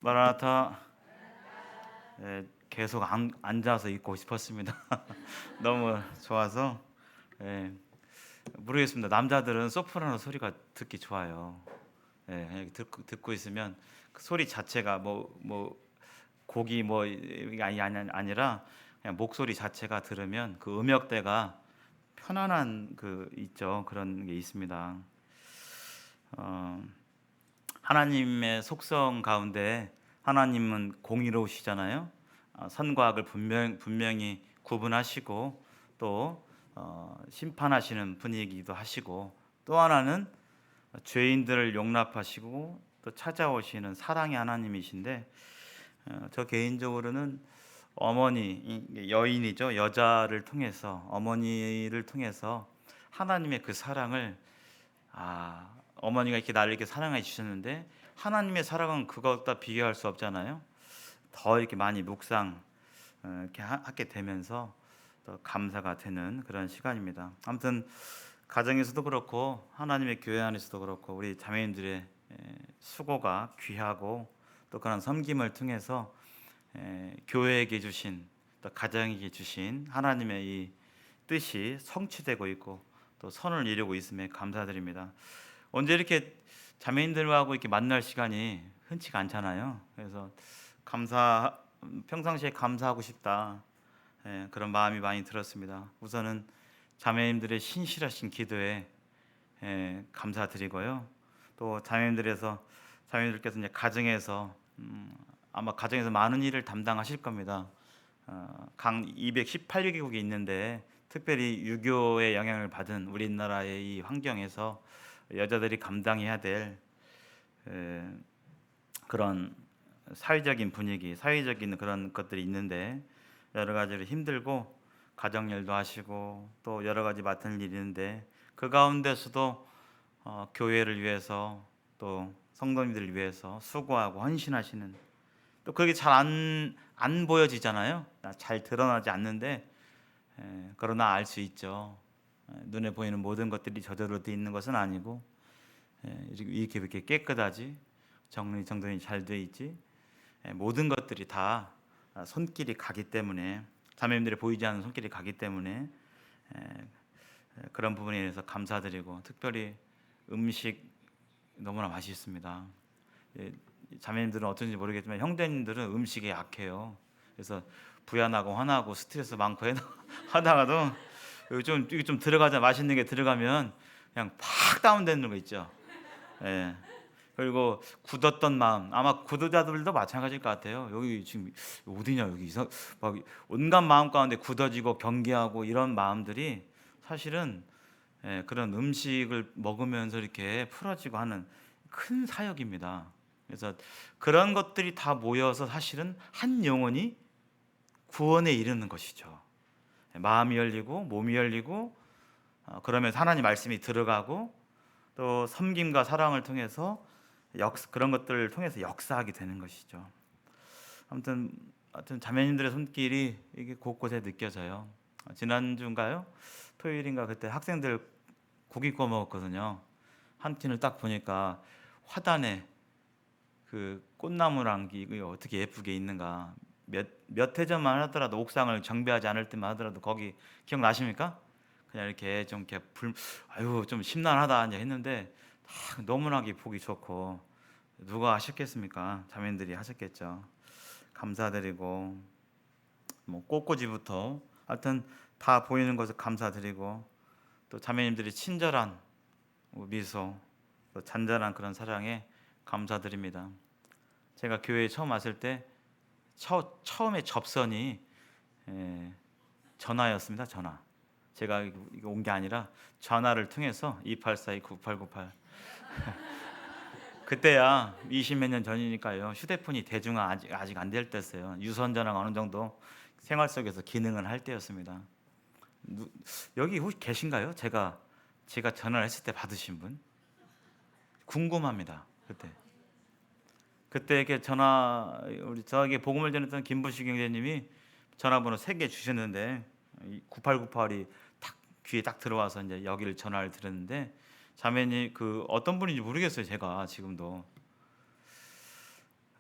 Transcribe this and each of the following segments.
마라나타. 계속 앉아서 읽고 싶었습니다. 너무 좋아서. 예, 모르겠습니다. 남자들은 소프라노 소리가 듣기 좋아요. 듣고 있으면 그 소리 자체가 뭐 곡이 뭐 이게 아니라 그냥 목소리 자체가 들으면 그 음역대가 편안한 그 있죠. 그런 게 있습니다. 어, 하나님의 속성 가운데 하나님은 공의로우시잖아요. 선과 악을 분명히 구분하시고 또 심판하시는 분이기도 하시고, 또 하나는 죄인들을 용납하시고 또 찾아오시는 사랑의 하나님이신데, 저 개인적으로는 여인이죠. 여자를 통해서, 어머니를 통해서 하나님의 그 사랑을, 어머니가 이렇게 나를 이렇게 사랑해 주셨는데 하나님의 사랑은 그것과 비교할 수 없잖아요. 더 이렇게 많이 묵상 이렇게 하게 되면서 더 감사가 되는 그런 시간입니다. 아무튼 가정에서도 그렇고 하나님의 교회 안에서도 그렇고 우리 자매님들의 수고가 귀하고, 또 그런 섬김을 통해서 교회에게 주신, 또 가정에게 주신 하나님의 이 뜻이 성취되고 있고 또 선을 이루고 있음에 감사드립니다. 언제 이렇게 자매님들하고 이렇게 만날 시간이 흔치가 않잖아요. 그래서 평상시에 감사하고 싶다, 그런 마음이 많이 들었습니다. 우선은 자매님들의 신실하신 기도에 감사드리고요. 또 자매님들께서 이제 가정에서, 아마 가정에서 많은 일을 담당하실 겁니다. 강 218개국이 있는데 특별히 유교의 영향을 받은 우리나라의 이 환경에서 여자들이 감당해야 될 그런 사회적인 분위기, 사회적인 그런 것들이 있는데, 여러 가지로 힘들고 가정일도 하시고 또 여러 가지 맡은 일이 있는데, 그 가운데서도 교회를 위해서 또 성도님들을 위해서 수고하고 헌신하시는, 또 그게 잘 안 보여지잖아요. 잘 드러나지 않는데, 그러나 알 수 있죠. 눈에 보이는 모든 것들이 저절로 돼 있는 것은 아니고, 이렇게 깨끗하지, 정돈이 잘 돼 있지, 모든 것들이 다 손길이 가기 때문에, 자매님들이 보이지 않는 손길이 가기 때문에 그런 부분에 대해서 감사드리고, 특별히 음식 너무나 맛있습니다. 자매님들은 어떤지 모르겠지만 형제님들은 음식에 약해요. 그래서 부연하고 화나고 스트레스 많고 하다가도 이게 좀 들어가자, 맛있는 게 들어가면 그냥 팍 다운되는 거 있죠. 예. 그리고 굳었던 마음, 아마 구도자들도 마찬가지일 것 같아요. 여기 지금 어디냐, 여기 막 온갖 마음 가운데 굳어지고 경계하고 이런 마음들이 사실은, 그런 음식을 먹으면서 이렇게 풀어지고 하는 큰 사역입니다. 그래서 그런 것들이 다 모여서 사실은 한 영혼이 구원에 이르는 것이죠. 마음이 열리고 몸이 열리고, 그러면서 하나님 말씀이 들어가고 또 섬김과 사랑을 통해서 그런 것들을 통해서 역사하게 되는 것이죠. 아무튼 자매님들의 손길이 이게 곳곳에 느껴져요. 지난주인가요? 토요일인가 그때 학생들 고기 구워 먹었거든요. 한 팀을 딱 보니까 화단에 그 꽃나무랑 이게 어떻게 예쁘게 있는가. 몇 회전만 하더라도, 옥상을 정비하지 않을 때만 하더라도 거기 기억나십니까? 그냥 이렇게 좀 이렇게 아유 좀 심란하다 이제 했는데 너무나 보기 좋고, 누가 하셨겠습니까? 자매님들이 하셨겠죠. 감사드리고, 뭐 꽃꽂이부터 하여튼 다 보이는 것을 감사드리고, 또 자매님들이 친절한 미소, 또 잔잔한 그런 사랑에 감사드립니다. 제가 교회에 처음 왔을 때 처음에 접선이 전화였습니다. 전화. 제가 이거 온 게 아니라 전화를 통해서 2842-9898. 그때야 20몇 년 전이니까요. 휴대폰이 대중화 아직 안 될 때였어요. 유선 전화가 어느 정도 생활 속에서 기능을 할 때였습니다. 여기 혹시 계신가요? 제가 전화를 했을 때 받으신 분? 궁금합니다. 그때 이렇게 저에게 복음을 전했던 김부식 형제님이 전화번호 3개 주셨는데, 9898이 딱 귀에 딱 들어와서 이제 여기를 전화를 드렸는데, 자매님 그 어떤 분인지 모르겠어요. 제가 지금도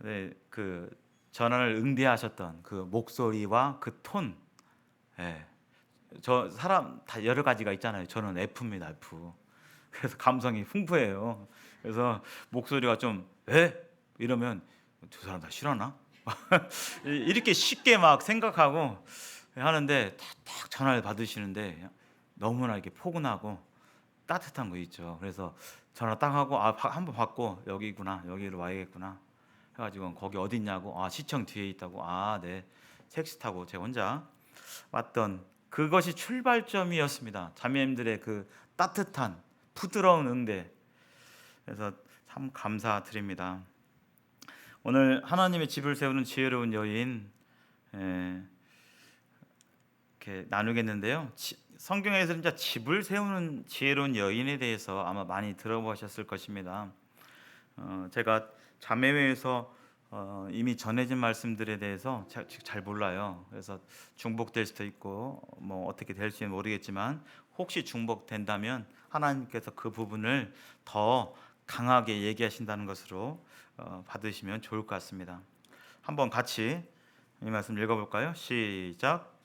네, 그 전화를 응대하셨던 그 목소리와 그 톤, 예, 저 사람 다 여러 가지가 있잖아요. 저는 F입니다, F. 그래서 감성이 풍부해요. 그래서 목소리가 좀 이러면 저 사람 다 싫어하나? 이렇게 쉽게 막 생각하고 하는데 딱 전화를 받으시는데 너무나 이렇게 포근하고 따뜻한 거 있죠. 그래서 전화 딱 하고 한번 받고 여기구나, 여기로 와야겠구나 해가지고 거기 어디 있냐고, 시청 뒤에 있다고, 네, 택시 타고 제가 혼자 왔던 그것이 출발점이었습니다. 자매님들의 그 따뜻한 부드러운 응대. 그래서 참 감사드립니다. 오늘 하나님의 집을 세우는 지혜로운 여인, 이렇게 나누겠는데요. 성경에서 진짜 집을 세우는 지혜로운 여인에 대해서 아마 많이 들어보셨을 것입니다. 제가 자매회에서 이미 전해진 말씀들에 대해서 잘 몰라요. 그래서 중복될 수도 있고 뭐 어떻게 될지는 모르겠지만 혹시 중복된다면 하나님께서 그 부분을 더 강하게 얘기하신다는 것으로 받으시면 좋을 것 같습니다. 한번 같이 이 말씀 읽어볼까요? 시작.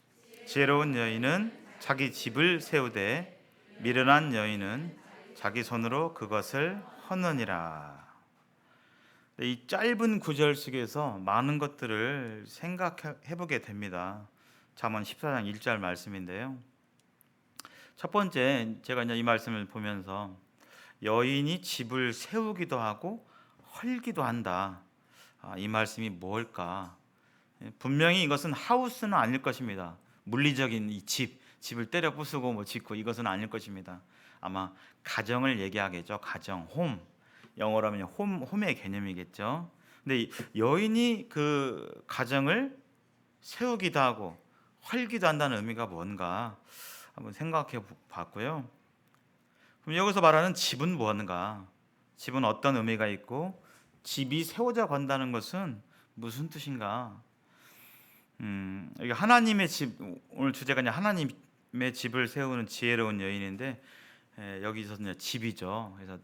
지혜로운 여인은 자기 집을 세우되 미련한 여인은 자기 손으로 그것을 허느니라. 이 짧은 구절 속에서 많은 것들을 생각해보게 됩니다. 잠언 14장 1절 말씀인데요. 첫 번째, 제가 이제 이 말씀을 보면서 여인이 집을 세우기도 하고 헐기도 한다. 이 말씀이 뭘까? 분명히 이것은 하우스는 아닐 것입니다. 물리적인 이 집을 때려 부수고 뭐 짓고 이것은 아닐 것입니다. 아마 가정을 얘기하겠죠. 가정, 홈. 영어로 하면 홈의 개념이겠죠. 근데 이 여인이 그 가정을 세우기도 하고 헐기도 한다는 의미가 뭔가 한번 생각해 봤고요. 그럼 여기서 말하는 집은 뭔가? 집은 어떤 의미가 있고 집이 세워져 간다는 것은 무슨 뜻인가? 이게 하나님의 집, 오늘 주제가 이제 하나님의 집을 세우는 지혜로운 여인인데 여기서는 집이죠. 그래서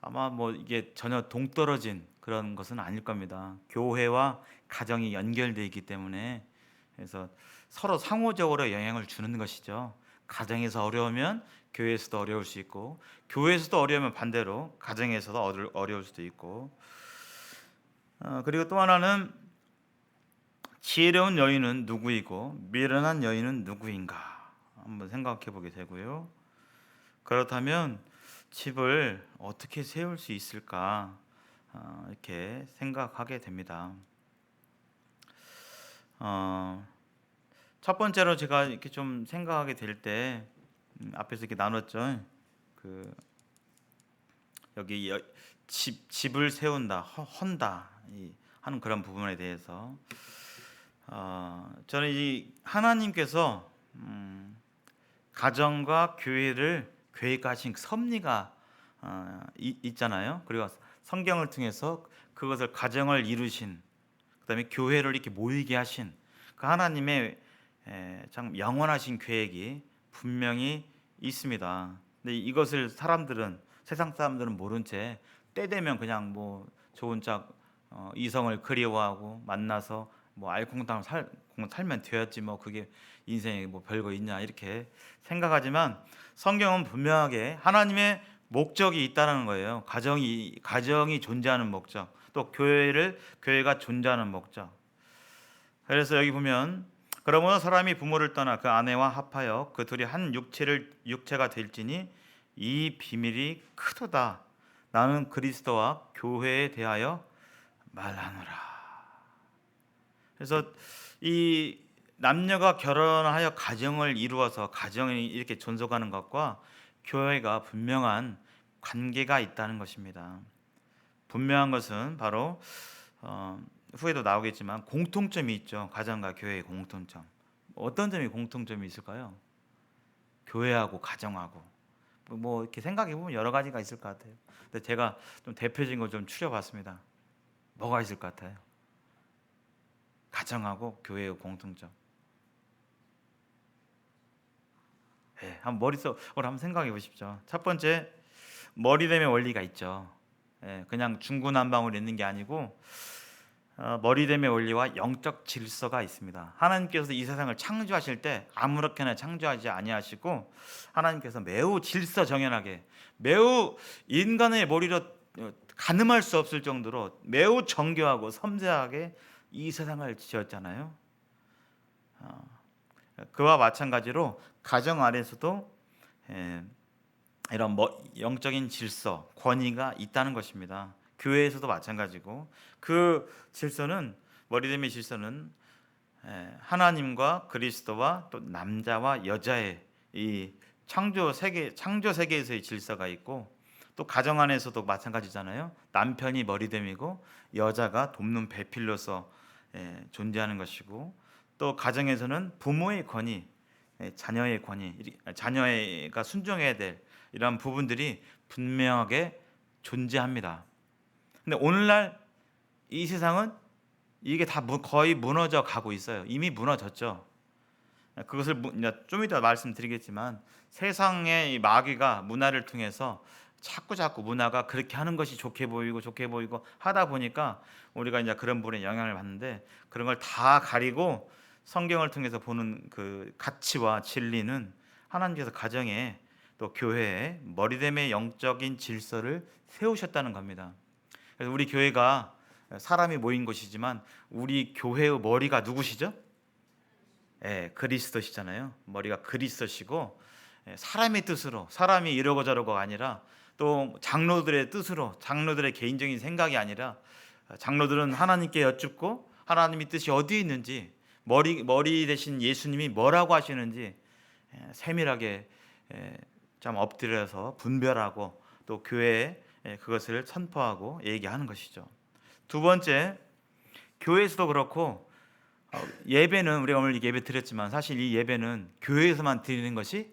아마 뭐 이게 전혀 동떨어진 그런 것은 아닐 겁니다. 교회와 가정이 연결되어 있기 때문에 그래서 서로 상호적으로 영향을 주는 것이죠. 가정에서 어려우면 교회에서도 어려울 수 있고 교회에서도 어려우면 반대로 가정에서도 어려울 수도 있고 그리고 또 하나는 지혜로운 여인은 누구이고 미련한 여인은 누구인가 한번 생각해 보게 되고요. 그렇다면 집을 어떻게 세울 수 있을까 이렇게 생각하게 됩니다. 첫 번째로 제가 이렇게 좀 생각하게 될 때 앞에서 이렇게 나눴죠. 그 여기 집을 세운다, 헌다 하는 그런 부분에 대해서 저는 이 하나님께서 가정과 교회를 계획하신 섭리가 있잖아요. 그리고 성경을 통해서 그것을 가정을 이루신, 그다음에 교회를 이렇게 모이게 하신 그 하나님의 참 영원하신 계획이 분명히 있습니다. 근데 이것을 세상 사람들은 모른 채 때 되면 그냥 뭐 좋은 짝 이성을 그리워하고 만나서 뭐 알콩달콩 살면 되었지 뭐 그게 인생에 뭐 별거 있냐 이렇게 생각하지만 성경은 분명하게 하나님의 목적이 있다는 거예요. 가정이 존재하는 목적, 또 교회가 존재하는 목적. 그래서 여기 보면 그러므로 사람이 부모를 떠나 그 아내와 합하여 그 둘이 한 육체가 될지니 이 비밀이 크도다. 나는 그리스도와 교회에 대하여 말하노라. 그래서 이 남녀가 결혼하여 가정을 이루어서 가정이 이렇게 존속하는 것과 교회가 분명한 관계가 있다는 것입니다. 분명한 것은 바로 후에도 나오겠지만 공통점이 있죠. 가정과 교회의 공통점. 어떤 점이 공통점이 있을까요? 교회하고 가정하고 뭐 이렇게 생각해 보면 여러 가지가 있을 것 같아요. 근데 제가 좀 대표적인 걸 좀 추려봤습니다. 뭐가 있을 것 같아요? 가정하고 교회의 공통점. 한번 머릿속으로 한번 생각해 보십시오. 첫 번째, 머리됨의 원리가 있죠. 그냥 중구난방으로 있는 게 아니고 머리됨의 원리와 영적 질서가 있습니다. 하나님께서 이 세상을 창조하실 때 아무렇게나 창조하지 아니하시고 하나님께서 매우 질서정연하게, 매우 인간의 머리로 가늠할 수 없을 정도로 매우 정교하고 섬세하게 이 세상을 지었잖아요. 그와 마찬가지로 가정 안에서도 이런 영적인 질서, 권위가 있다는 것입니다. 교회에서도 마찬가지고, 그 질서는, 머리됨의 질서는 하나님과 그리스도와 또 남자와 여자의 이 창조 세계에서의 질서가 있고, 또 가정 안에서도 마찬가지잖아요. 남편이 머리됨이고 여자가 돕는 배필로서 존재하는 것이고, 또 가정에서는 부모의 권위, 자녀의 권위, 자녀가 순종해야 될 이러한 부분들이 분명하게 존재합니다. 근데 오늘날 이 세상은 이게 다 거의 무너져 가고 있어요. 이미 무너졌죠. 그것을 좀 이따 말씀드리겠지만, 세상의 이 마귀가 문화를 통해서 자꾸 문화가 그렇게 하는 것이 좋게 보이고 하다 보니까 우리가 이제 그런 분의 영향을 받는데, 그런 걸 다 가리고 성경을 통해서 보는 그 가치와 진리는 하나님께서 가정에 또 교회에 머리됨의 영적인 질서를 세우셨다는 겁니다. 그래서 우리 교회가 사람이 모인 곳이지만 우리 교회의 머리가 누구시죠? 그리스도시잖아요. 머리가 그리스도시고, 사람의 뜻으로, 사람이 이러고 저러고가 아니라, 또 장로들의 뜻으로, 장로들의 개인적인 생각이 아니라, 장로들은 하나님께 여쭙고 하나님의 뜻이 어디에 있는지, 머리 대신 예수님이 뭐라고 하시는지 세밀하게 좀 엎드려서 분별하고 또 교회에 그것을 선포하고 얘기하는 것이죠. 두 번째, 교회에서도 그렇고, 예배는 우리가 오늘 예배 드렸지만 사실 이 예배는 교회에서만 드리는 것이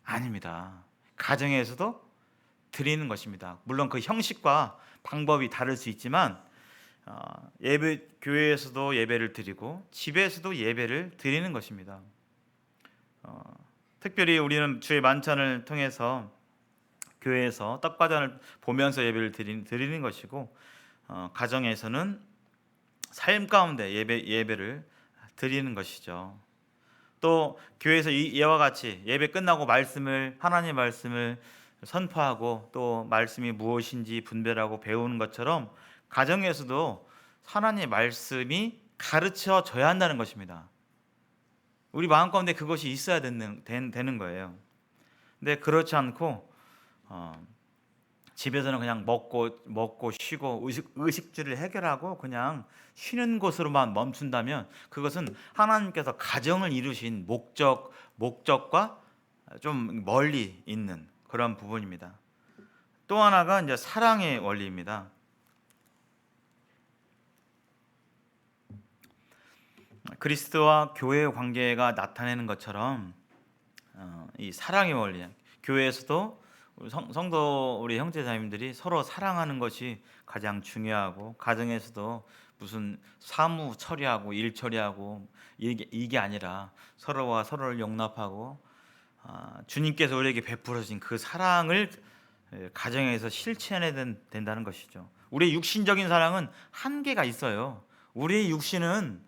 아닙니다. 가정에서도 드리는 것입니다. 물론 그 형식과 방법이 다를 수 있지만 교회에서도 예배를 드리고 집에서도 예배를 드리는 것입니다. 특별히 우리는 주의 만찬을 통해서 교회에서 떡과잔을 보면서 예배를 드리는 것이고, 가정에서는 삶 가운데 예배를 드리는 것이죠. 또 교회에서 이와 같이 예배 끝나고 하나님의 말씀을 선포하고 또 말씀이 무엇인지 분별하고 배우는 것처럼, 가정에서도 하나님의 말씀이 가르쳐져야 한다는 것입니다. 우리 마음 가운데 그것이 있어야 되는 거예요. 근데 그렇지 않고 집에서는 그냥 먹고 쉬고 의식주를 해결하고 그냥 쉬는 곳으로만 멈춘다면, 그것은 하나님께서 가정을 이루신 목적과 좀 멀리 있는 그런 부분입니다. 또 하나가 이제 사랑의 원리입니다. 그리스도와 교회의 관계가 나타내는 것처럼 이 사랑의 원리, 교회에서도 성도 우리 형제자매들이 서로 사랑하는 것이 가장 중요하고, 가정에서도 무슨 사무 처리하고 일 처리하고 이게 아니라 서로와 서로를 용납하고 주님께서 우리에게 베풀어 주신 그 사랑을 가정에서 실천해야 된다는 것이죠. 우리의 육신적인 사랑은 한계가 있어요. 우리의 육신은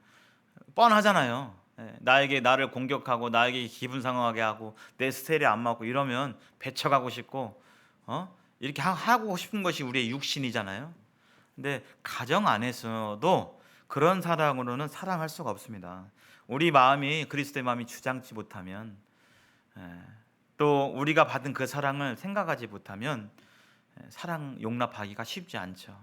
뻔하잖아요. 나를 공격하고 나에게 기분 상하게 하고 내 스타일에 안 맞고 이러면 배척하고 싶고 이렇게 하고 싶은 것이 우리의 육신이잖아요. 근데 가정 안에서도 그런 사랑으로는 사랑할 수가 없습니다. 우리 마음이 그리스도의 마음이 주장치 못하면, 또 우리가 받은 그 사랑을 생각하지 못하면 사랑 용납하기가 쉽지 않죠.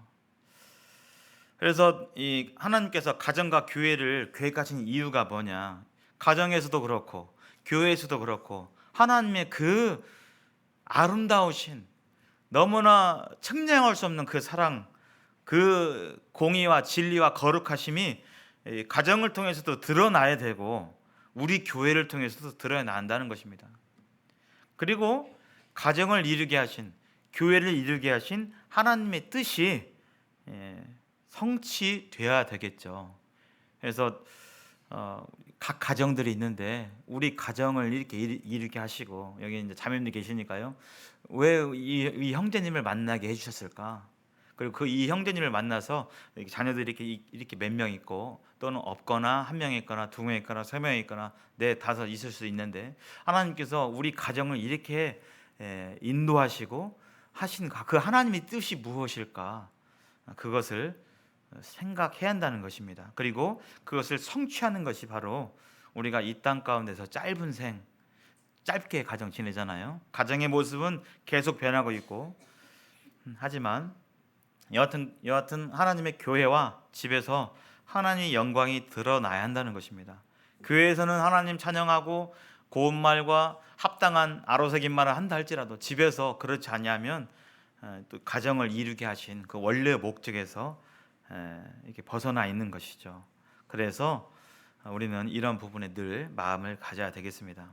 그래서 이 하나님께서 가정과 교회를 계획하신 이유가 뭐냐? 가정에서도 그렇고 교회에서도 그렇고 하나님의 그 아름다우신, 너무나 측량할 수 없는 그 사랑, 그 공의와 진리와 거룩하심이 가정을 통해서도 드러나야 되고 우리 교회를 통해서도 드러난다는 것입니다. 그리고 가정을 이루게 하신, 교회를 이루게 하신 하나님의 뜻이 성취되어야 되겠죠. 그래서 각 가정들이 있는데 우리 가정을 이렇게 이루게 하시고, 여기 이제 자매님들 계시니까요, 왜 이 형제님을 만나게 해주셨을까? 그리고 그 이 형제님을 만나서 자녀들이 이렇게 몇 명 있고 또는 없거나 한 명 있거나 두 명 있거나 세 명 있거나 네 다섯 있을 수 있는데 하나님께서 우리 가정을 이렇게 인도하시고 하신 그 하나님의 뜻이 무엇일까? 그것을 생각해야 한다는 것입니다. 그리고 그것을 성취하는 것이 바로 우리가 이 땅 가운데서 짧은 생 짧게 가정 지내잖아요. 가정의 모습은 계속 변하고 있고 하지만 여하튼 하나님의 교회와 집에서 하나님의 영광이 드러나야 한다는 것입니다. 교회에서는 하나님 찬양하고 고운 말과 합당한 아로새긴 말을 한다 할지라도 집에서 그렇지 아니하면 또 가정을 이루게 하신 그 원래 목적에서 이렇게 벗어나 있는 것이죠. 그래서 우리는 이런 부분에 늘 마음을 가져야 되겠습니다.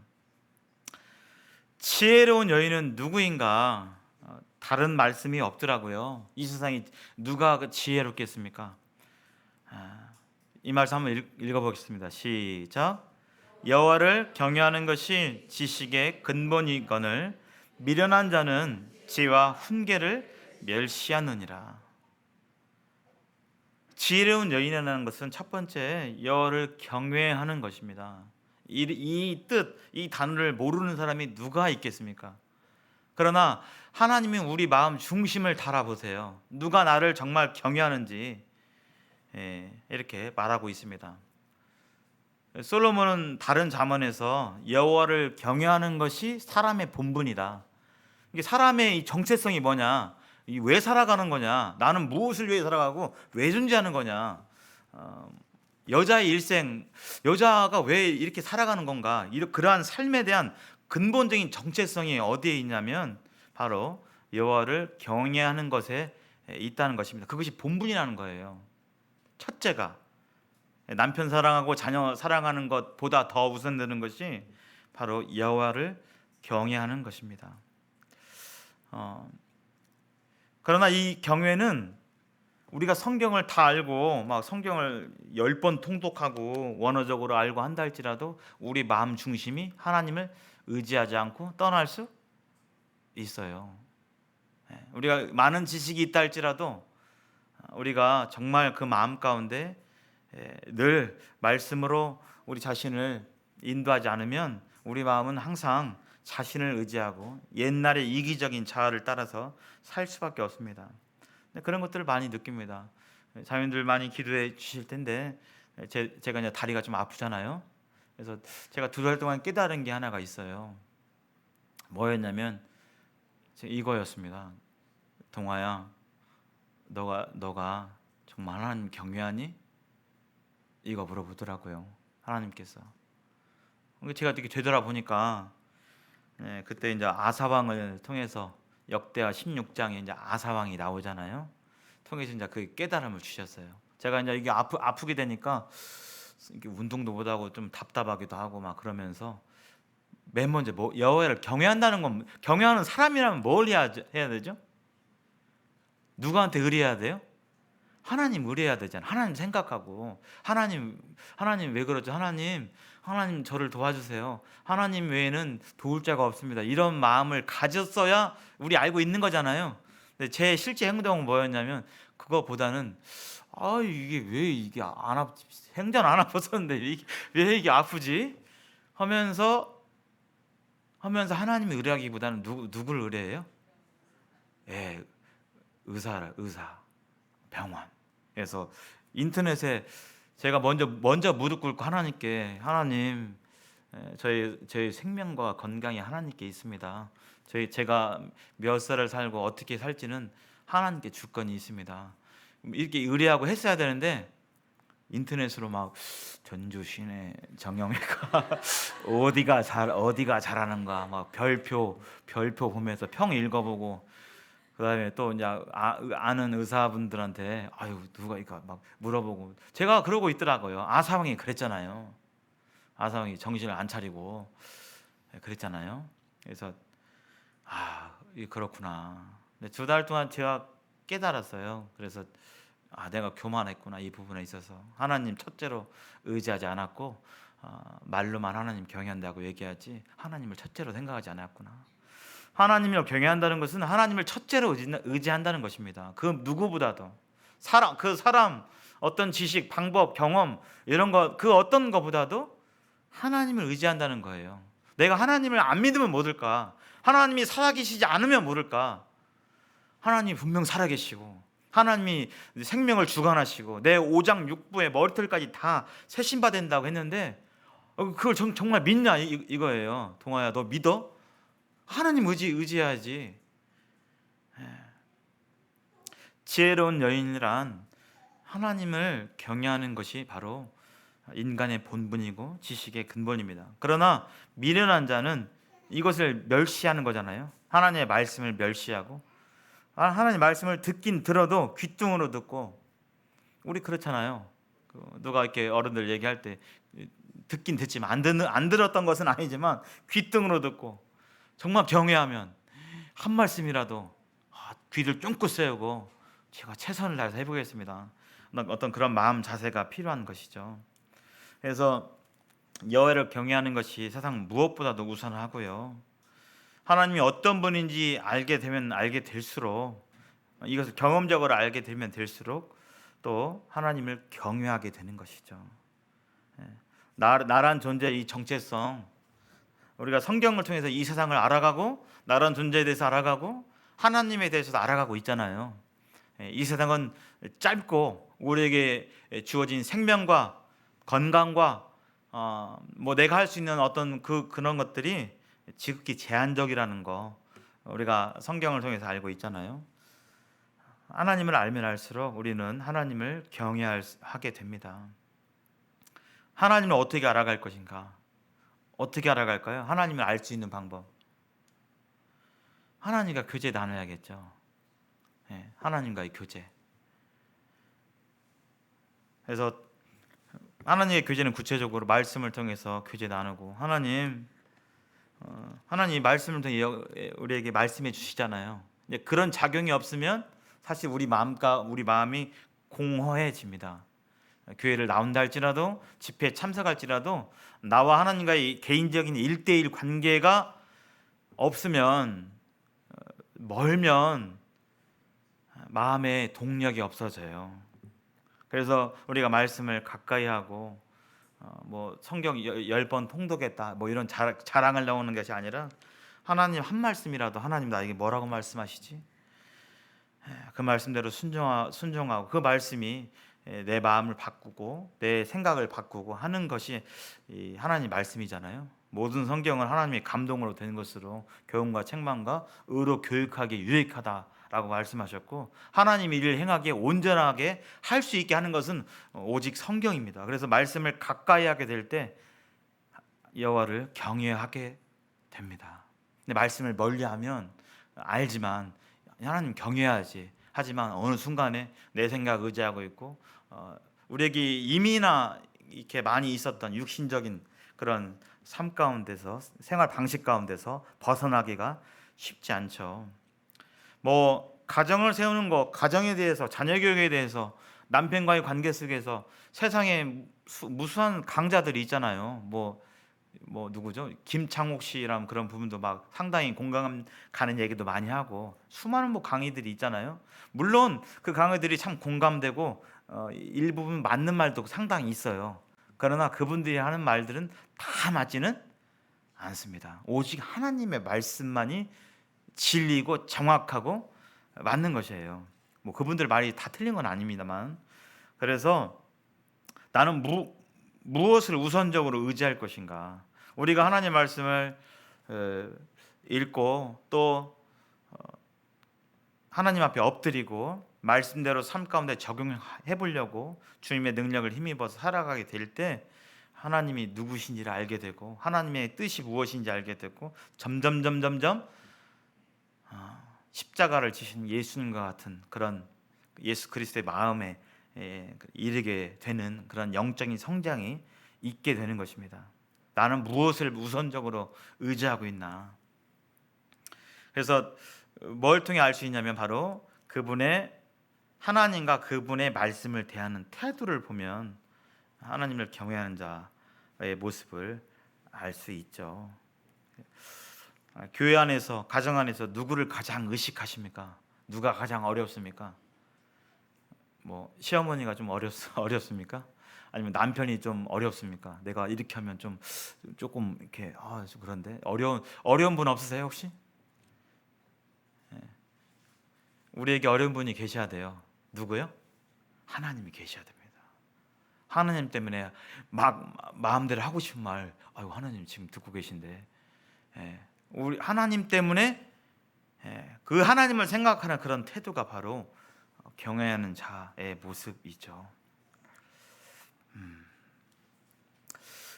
지혜로운 여인은 누구인가? 다른 말씀이 없더라고요. 이 세상에 누가 지혜롭겠습니까? 이 말씀 한번 읽어보겠습니다. 시작. 여호와를 경외하는 것이 지식의 근본이거늘 미련한 자는 지혜와 훈계를 멸시하느니라. 지혜로운 여인이라는 것은 첫 번째 여호와를 경외하는 것입니다. 이 뜻, 이 단어를 모르는 사람이 누가 있겠습니까? 그러나 하나님이 우리 마음 중심을 달아보세요. 누가 나를 정말 경외하는지 이렇게 말하고 있습니다. 솔로몬은 다른 잠언에서 여호와를 경외하는 것이 사람의 본분이다. 이게 사람의 이 정체성이 뭐냐? 왜 살아가는 거냐? 나는 무엇을 위해 살아가고 왜 존재하는 거냐? 여자의 일생, 여자가 왜 이렇게 살아가는 건가? 그러한 삶에 대한 근본적인 정체성이 어디에 있냐면 바로 여호와를 경외하는 것에 있다는 것입니다. 그것이 본분이라는 거예요. 첫째가 남편 사랑하고 자녀 사랑하는 것보다 더 우선되는 것이 바로 여호와를 경외하는 것입니다. 그러나 이 경외는 우리가 성경을 다 알고 막 성경을 10번 통독하고 원어적으로 알고 한다 할지라도 우리 마음 중심이 하나님을 의지하지 않고 떠날 수 있어요. 우리가 많은 지식이 있다 할지라도 우리가 정말 그 마음 가운데 늘 말씀으로 우리 자신을 인도하지 않으면 우리 마음은 항상 자신을 의지하고 옛날의 이기적인 자아를 따라서 살 수밖에 없습니다. 그런 것들을 많이 느낍니다. 자매님들 많이 기도해 주실 텐데 제가 이제 다리가 좀 아프잖아요. 그래서 제가 2달 동안 깨달은 게 하나가 있어요. 뭐였냐면 이거였습니다. 동아야, 너가 정말 하나님 경외하니? 이거 물어보더라고요. 하나님께서. 제가 이렇게 되돌아보니까 그때 이제 아사왕을 통해서 역대하 16장에 이제 아사왕이 나오잖아요. 통해서 이제 그 깨달음을 주셨어요. 제가 이제 이게 아프게 되니까 이게 운동도 못 하고 좀 답답하기도 하고 막 그러면서 맨 먼저 여호와를 경외한다는 건 경외하는 사람이라면 뭘 해야 되죠? 누구한테 의뢰해야 돼요? 하나님 의뢰해야 되잖아요. 하나님 생각하고 하나님 왜 그러죠? 하나님 저를 도와주세요. 하나님 외에는 도울 자가 없습니다. 이런 마음을 가졌어야 우리 알고 있는 거잖아요. 근데 제 실제 행동은 뭐였냐면 그거보다는 이게 왜 이게 안 아프지? 행전 안 아팠었는데 왜 이게 아프지? 하면서 하나님을 의뢰하기보다는 누구를 의뢰해요? 의사, 병원. 그래서 인터넷에 제가 먼저 무릎 꿇고 하나님께 하나님 저희 생명과 건강이 하나님께 있습니다. 제가 몇 살을 살고 어떻게 살지는 하나님께 주권이 있습니다. 이렇게 의뢰하고 했어야 되는데 인터넷으로 막 전주시내 정형외과 어디가 잘하는가 막 별표 보면서 평 읽어보고 그다음에 또 이제 아는 의사분들한테 누가 이거 막 물어보고 제가 그러고 있더라고요. 아사왕이 그랬잖아요. 아사왕이 정신을 안 차리고 그랬잖아요. 그래서 그렇구나. 근데 2달 동안 제가 깨달았어요. 그래서 내가 교만했구나. 이 부분에 있어서 하나님 첫째로 의지하지 않았고, 말로만 하나님 경외한다고 얘기하지 하나님을 첫째로 생각하지 않았구나. 하나님을 경외한다는 것은 하나님을 첫째로 의지한다는 것입니다. 그 누구보다도 그 사람, 어떤 지식, 방법, 경험 이런 것 그 어떤 것보다도 하나님을 의지한다는 거예요. 내가 하나님을 안 믿으면 모를까? 하나님이 살아계시지 않으면 모를까? 하나님이 분명 살아계시고 하나님이 생명을 주관하시고 내 오장육부의 머리털까지 다 세신받는다고 했는데 그걸 정말 믿냐 이거예요. 동아야, 너 믿어? 하나님 의지해야지. 지혜로운 여인이란 하나님을 경외하는 것이 바로 인간의 본분이고 지식의 근본입니다. 그러나 미련한 자는 이것을 멸시하는 거잖아요. 하나님의 말씀을 멸시하고 하나님 말씀을 듣긴 들어도 귀뚱으로 듣고, 우리 그렇잖아요. 누가 이렇게 어른들 얘기할 때 듣긴 듣지만 안 들었던 것은 아니지만 귀뚱으로 듣고, 정말 경외하면 한 말씀이라도 귀를 쫑긋 세우고 제가 최선을 다해서 해보겠습니다. 어떤 그런 마음 자세가 필요한 것이죠. 그래서 여호와를 경외하는 것이 세상 무엇보다도 우선하고요. 하나님이 어떤 분인지 알게 되면 알게 될수록, 이것을 경험적으로 알게 되면 될수록 또 하나님을 경외하게 되는 것이죠. 나란 존재의 이 정체성, 우리가 성경을 통해서 이 세상을 알아가고 나란 존재에 대해서 알아가고 하나님에 대해서도 알아가고 있잖아요. 이 세상은 짧고 우리에게 주어진 생명과 건강과 뭐 내가 할 수 있는 어떤 그런 것들이 지극히 제한적이라는 거 우리가 성경을 통해서 알고 있잖아요. 하나님을 알면 알수록 우리는 하나님을 경외하게 됩니다. 하나님을 어떻게 알아갈 것인가? 어떻게 알아갈까요? 하나님을 알 수 있는 방법, 하나님과 교제 나눠야겠죠. 하나님과의 교제. 그래서 하나님의 교제는 구체적으로 말씀을 통해서 교제 나누고, 하나님이 말씀을 통해 우리에게 말씀해 주시잖아요. 그런 작용이 없으면 사실 우리 마음이 공허해집니다. 교회를 나온다 할지라도, 집회에 참석할지라도 나와 하나님과의 개인적인 1대1 관계가 없으면, 멀면 마음에 동력이 없어져요. 그래서 우리가 말씀을 가까이 하고 뭐 성경 10번 통독했다 뭐 이런 자랑을 나오는 것이 아니라, 하나님 한 말씀이라도 하나님 나에게 뭐라고 말씀하시지? 그 말씀대로 순종하고 그 말씀이 내 마음을 바꾸고 내 생각을 바꾸고 하는 것이 하나님 말씀이잖아요. 모든 성경은 하나님의 감동으로 된 것으로 교훈과 책망과 의로 교육하기에 유익하다라고 말씀하셨고, 하나님이 이를 행하기에 온전하게 할 수 있게 하는 것은 오직 성경입니다. 그래서 말씀을 가까이 하게 될 때 여호와를 경외하게 됩니다. 근데 말씀을 멀리하면 알지만 하나님 경외해야지, 하지만 어느 순간에 내 생각 의지하고 있고 우리에게 이미나 이렇게 많이 있었던 육신적인 그런 삶 가운데서, 생활 방식 가운데서 벗어나기가 쉽지 않죠. 뭐 가정을 세우는 것, 가정에 대해서, 자녀 교육에 대해서, 남편과의 관계 속에서 세상에 무수한 강자들이 있잖아요. 뭐 누구죠? 김창옥 씨라는 그런 부분도 막 상당히 공감 가는 얘기도 많이 하고, 수많은 뭐 강의들이 있잖아요. 물론 그 강의들이 참 공감되고 일부분 맞는 말도 상당히 있어요. 그러나 그분들이 하는 말들은 다 맞지는 않습니다. 오직 하나님의 말씀만이 진리고 정확하고 맞는 것이에요. 뭐 그분들 말이 다 틀린 건 아닙니다만, 그래서 나는 무엇을 우선적으로 의지할 것인가? 우리가 하나님의 말씀을 읽고 또 하나님 앞에 엎드리고 말씀대로 삶 가운데 적용해 보려고 주님의 능력을 힘입어서 살아가게 될 때 하나님이 누구신지를 알게 되고 하나님의 뜻이 무엇인지 알게 되고, 점점 십자가를 지신 예수님과 같은 그런 예수 그리스도의 마음에 이르게 되는 그런 영적인 성장이 있게 되는 것입니다. 나는 무엇을 우선적으로 의지하고 있나? 그래서 뭘 통해 알 수 있냐면 바로 그분의, 하나님과 그분의 말씀을 대하는 태도를 보면 하나님을 경외하는 자의 모습을 알 수 있죠. 교회 안에서, 가정 안에서 누구를 가장 의식하십니까? 누가 가장 어렵습니까? 뭐 시어머니가 좀 어렵습니까? 아니면 남편이 좀 어렵습니까? 내가 이렇게 하면 좀 조금 이렇게 좀 그런데 어려운 분 없으세요 혹시? 우리에게 어려운 분이 계셔야 돼요. 누구요? 하나님이 계셔야 됩니다. 하나님 때문에 막 마음대로 하고 싶은 말, 아유 하나님 지금 듣고 계신데, 우리 하나님 때문에 그 하나님을 생각하는 그런 태도가 바로 경외하는 자의 모습이죠.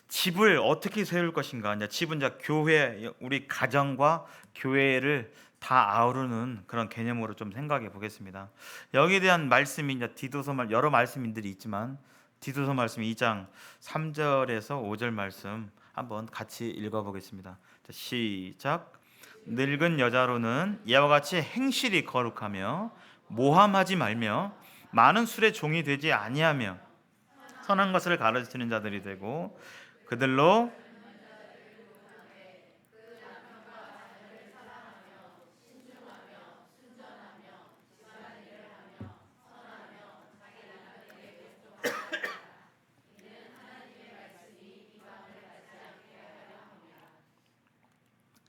집을 어떻게 세울 것인가? 이제 집은 이제 교회, 우리 가정과 교회를 다 아우르는 그런 개념으로 좀 생각해 보겠습니다. 여기에 대한 말씀이 이제 디도서 여러 말씀들이 있지만 디도서 말씀 2장 3절에서 5절 말씀 한번 같이 읽어 보겠습니다. 시작. 늙은 여자로는 이와 같이 행실이 거룩하며 모함하지 말며 많은 술의 종이 되지 아니하며 선한 것을 가르치는 자들이 되고 그들로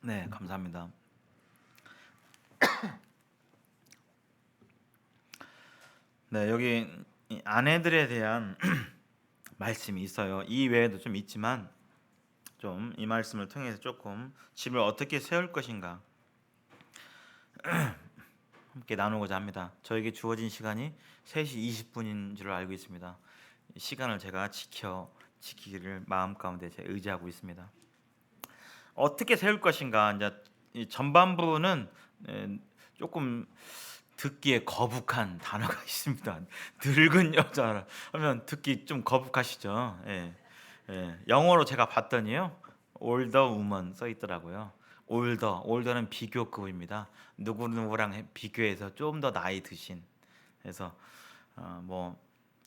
네, 감사합니다. 네, 여기 아내들에 대한 말씀이 있어요. 이 외에도 좀 있지만 좀 이 말씀을 통해서 조금 집을 어떻게 세울 것인가 함께 나누고자 합니다. 저에게 주어진 시간이 3시 20분인 줄 알고 있습니다. 시간을 제가 지키기를 마음 가운데 제 의지하고 있습니다. 어떻게 세울 것인가? 이제 이 전반부는 조금 듣기에 거북한 단어가 있습니다. 늙은 여자 하면 듣기 좀 거북하시죠? 영어로 제가 봤더니요, older woman 써 있더라고요. older는 비교급입니다. 누구랑 비교해서 좀 더 나이 드신. 그래서 뭐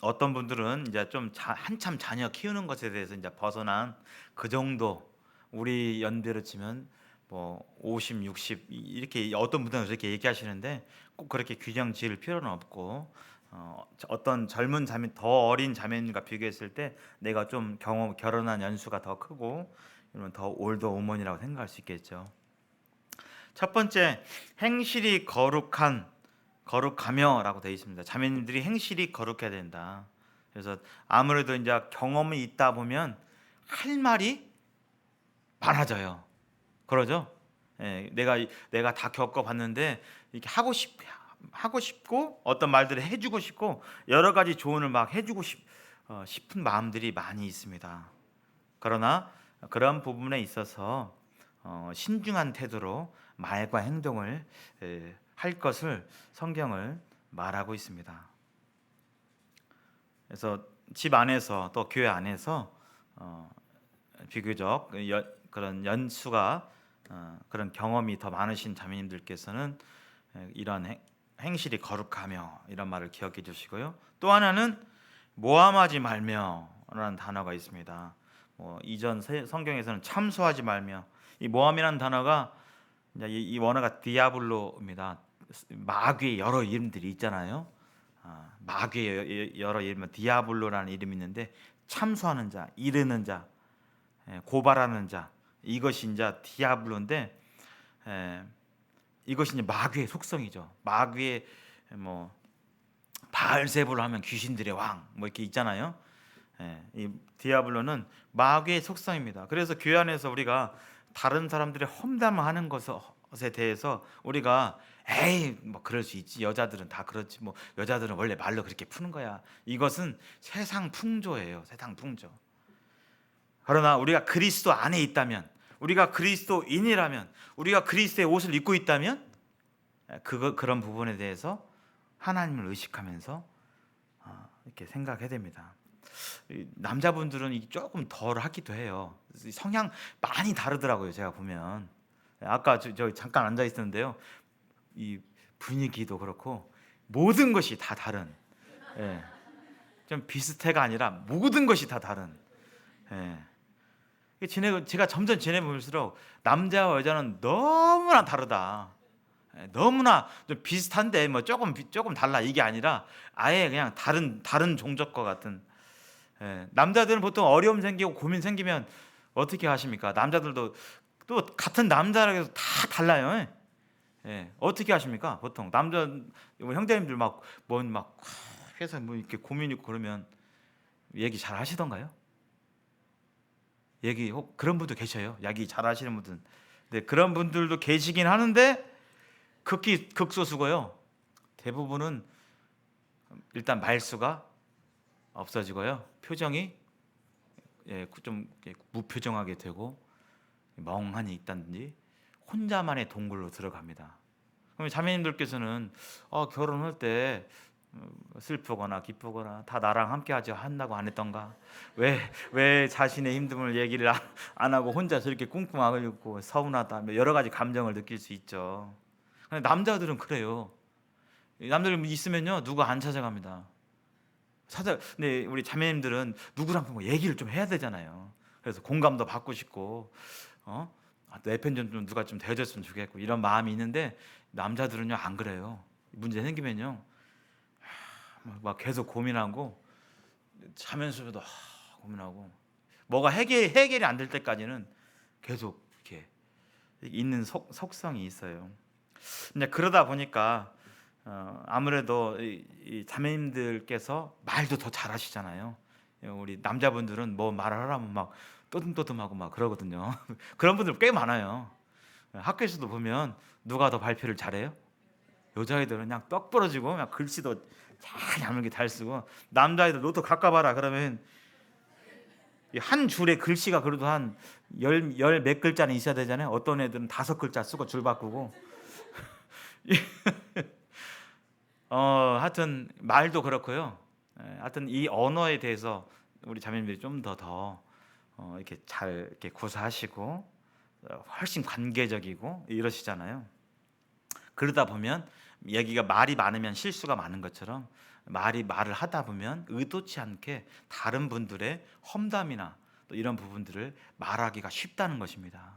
어떤 분들은 이제 좀 한참 자녀 키우는 것에 대해서 이제 벗어난 그 정도, 우리 연배로 치면 뭐 50, 60 이렇게 어떤 분들은 그렇게 얘기하시는데 꼭 그렇게 규정 지을 필요는 없고 어떤 젊은 자매, 더 어린 자매님과 비교했을 때 내가 좀 결혼한 연수가 더 크고 이러면 더 올더 우먼이라고 생각할 수 있겠죠. 첫 번째, 행실이 거룩하며라고 되어 있습니다. 자매님들이 행실이 거룩해야 된다. 그래서 아무래도 이제 경험이 있다 보면 할 말이 많아져요. 그러죠? 내가 다 겪어봤는데 이렇게 하고 싶고 어떤 말들을 해주고 싶고 여러 가지 조언을 막 해주고 싶은 마음들이 많이 있습니다. 그러나 그런 부분에 있어서 신중한 태도로 말과 행동을 할 것을 성경을 말하고 있습니다. 그래서 집 안에서 또 교회 안에서 비교적 그런 연수가 그런 경험이 더 많으신 자매님들께서는 이런 행실이 거룩하며 이런 말을 기억해 주시고요. 또 하나는 모함하지 말며라는 단어가 있습니다. 이전 성경에서는 참소하지 말며, 이 모함이라는 단어가 이 원어가 디아블로입니다. 마귀의 여러 이름들이 있잖아요. 마귀의 여러 이름, 디아블로라는 이름이 있는데 참소하는 자, 이르는 자, 고발하는 자, 이것이 이제 디아블로인데 이것이 이제 마귀의 속성이죠. 마귀의 뭐 바알세불 하면 귀신들의 왕 뭐 이렇게 있잖아요. 이 디아블로는 마귀의 속성입니다. 그래서 교회 안에서 우리가 다른 사람들의 험담하는 것에 대해서 우리가 에이 뭐 그럴 수 있지, 여자들은 다 그렇지, 뭐 여자들은 원래 말로 그렇게 푸는 거야, 이것은 세상 풍조예요. 세상 풍조. 그러나 우리가 그리스도 안에 있다면, 우리가 그리스도인이라면, 우리가 그리스도의 옷을 입고 있다면 그런 부분에 대해서 하나님을 의식하면서 이렇게 생각해야 됩니다. 남자분들은 조금 덜 하기도 해요. 성향 많이 다르더라고요. 제가 보면 아까 저 잠깐 앉아 있었는데요, 이 분위기도 그렇고 모든 것이 다 다른, 좀 비슷해가 아니라 모든 것이 다 다른. 제가 점점 지내볼수록 남자와 여자는 너무나 다르다. 너무나 좀 비슷한데 뭐 조금 달라 이게 아니라 아예 그냥 다른 종족과 같은. 남자들은 보통 어려움 생기고 고민 생기면 어떻게 하십니까? 남자들도 또 같은 남자라고 해서 다 달라요. 어떻게 하십니까? 보통 남자 형제님들 막 회사 뭐 이렇게 고민 있고 그러면 얘기 잘 하시던가요? 그런 분도 계셔요. 얘기 잘 하시는 분들. 네, 그런 분들도 계시긴 하는데 극소수고요. 대부분은 일단 말수가 없어지고요. 표정이 좀 무표정하게 되고 멍하니 있다든지 혼자만의 동굴로 들어갑니다. 그럼 자매님들께서는 결혼할 때 슬프거나 기쁘거나 다 나랑 함께 하지 한다고 안 했던가? 왜 자신의 힘듦을 얘기를 안 하고 혼자 저렇게 꿍꿍하고 서운하다 여러 가지 감정을 느낄 수 있죠. 근데 남자들은 그래요. 남자들 있으면요 누가 안 찾아갑니다. 근데 우리 자매님들은 누구랑 뭐 얘기를 좀 해야 되잖아요. 그래서 공감도 받고 싶고 내 편 좀 누가 좀 대해줬으면 좋겠고 이런 마음이 있는데 남자들은요 안 그래요. 문제 생기면요 막 계속 고민하고 자면서도 고민하고 뭐가 해결이 안 될 때까지는 계속 이렇게 있는 속성이 있어요. 근데 그러다 보니까 아무래도 이 자매님들께서 말도 더 잘하시잖아요. 우리 남자분들은 뭐 말을 하라면 막 떠듬떠듬하고 막 그러거든요. 그런 분들 꽤 많아요. 학교에서도 보면 누가 더 발표를 잘해요? 여자애들은 그냥 떡 부러지고 그냥 글씨도 잘 야물게 잘 쓰고 남자애들 노트 가까봐라 그러면 한 줄에 글씨가 그래도 한 열 몇 글자는 있어야 되잖아요. 어떤 애들은 5글자 쓰고 줄 바꾸고 하여튼 말도 그렇고요. 하여튼 이 언어에 대해서 우리 자매님들이 좀 더 이렇게 잘 이렇게 구사하시고 훨씬 관계적이고 이러시잖아요. 그러다 보면 얘기가 말이 많으면 실수가 많은 것처럼 말을 하다 보면 의도치 않게 다른 분들의 험담이나 또 이런 부분들을 말하기가 쉽다는 것입니다.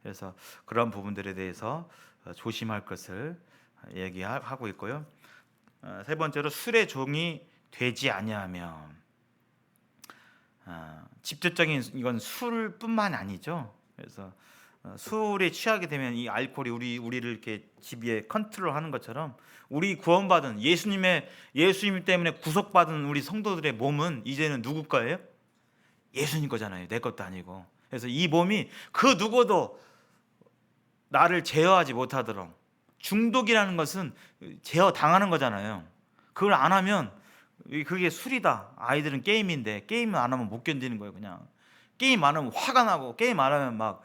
그래서 그런 부분들에 대해서 조심할 것을 얘기하고 있고요. 세 번째로 술의 종이 되지 아니하면 직접적인 이건 술뿐만 아니죠. 그래서 술에 취하게 되면 이 알코올이 우리를 이렇게 지배해 컨트롤하는 것처럼 우리 구원받은 예수님 때문에 구속받은 우리 성도들의 몸은 이제는 누구 거예요? 예수님 거잖아요. 내 것도 아니고. 그래서 이 몸이 그 누구도 나를 제어하지 못하도록 중독이라는 것은 제어 당하는 거잖아요. 그걸 안 하면 그게 술이다. 아이들은 게임인데 게임을 안 하면 못 견디는 거예요. 그냥 게임 안 하면 화가 나고 게임 안 하면 막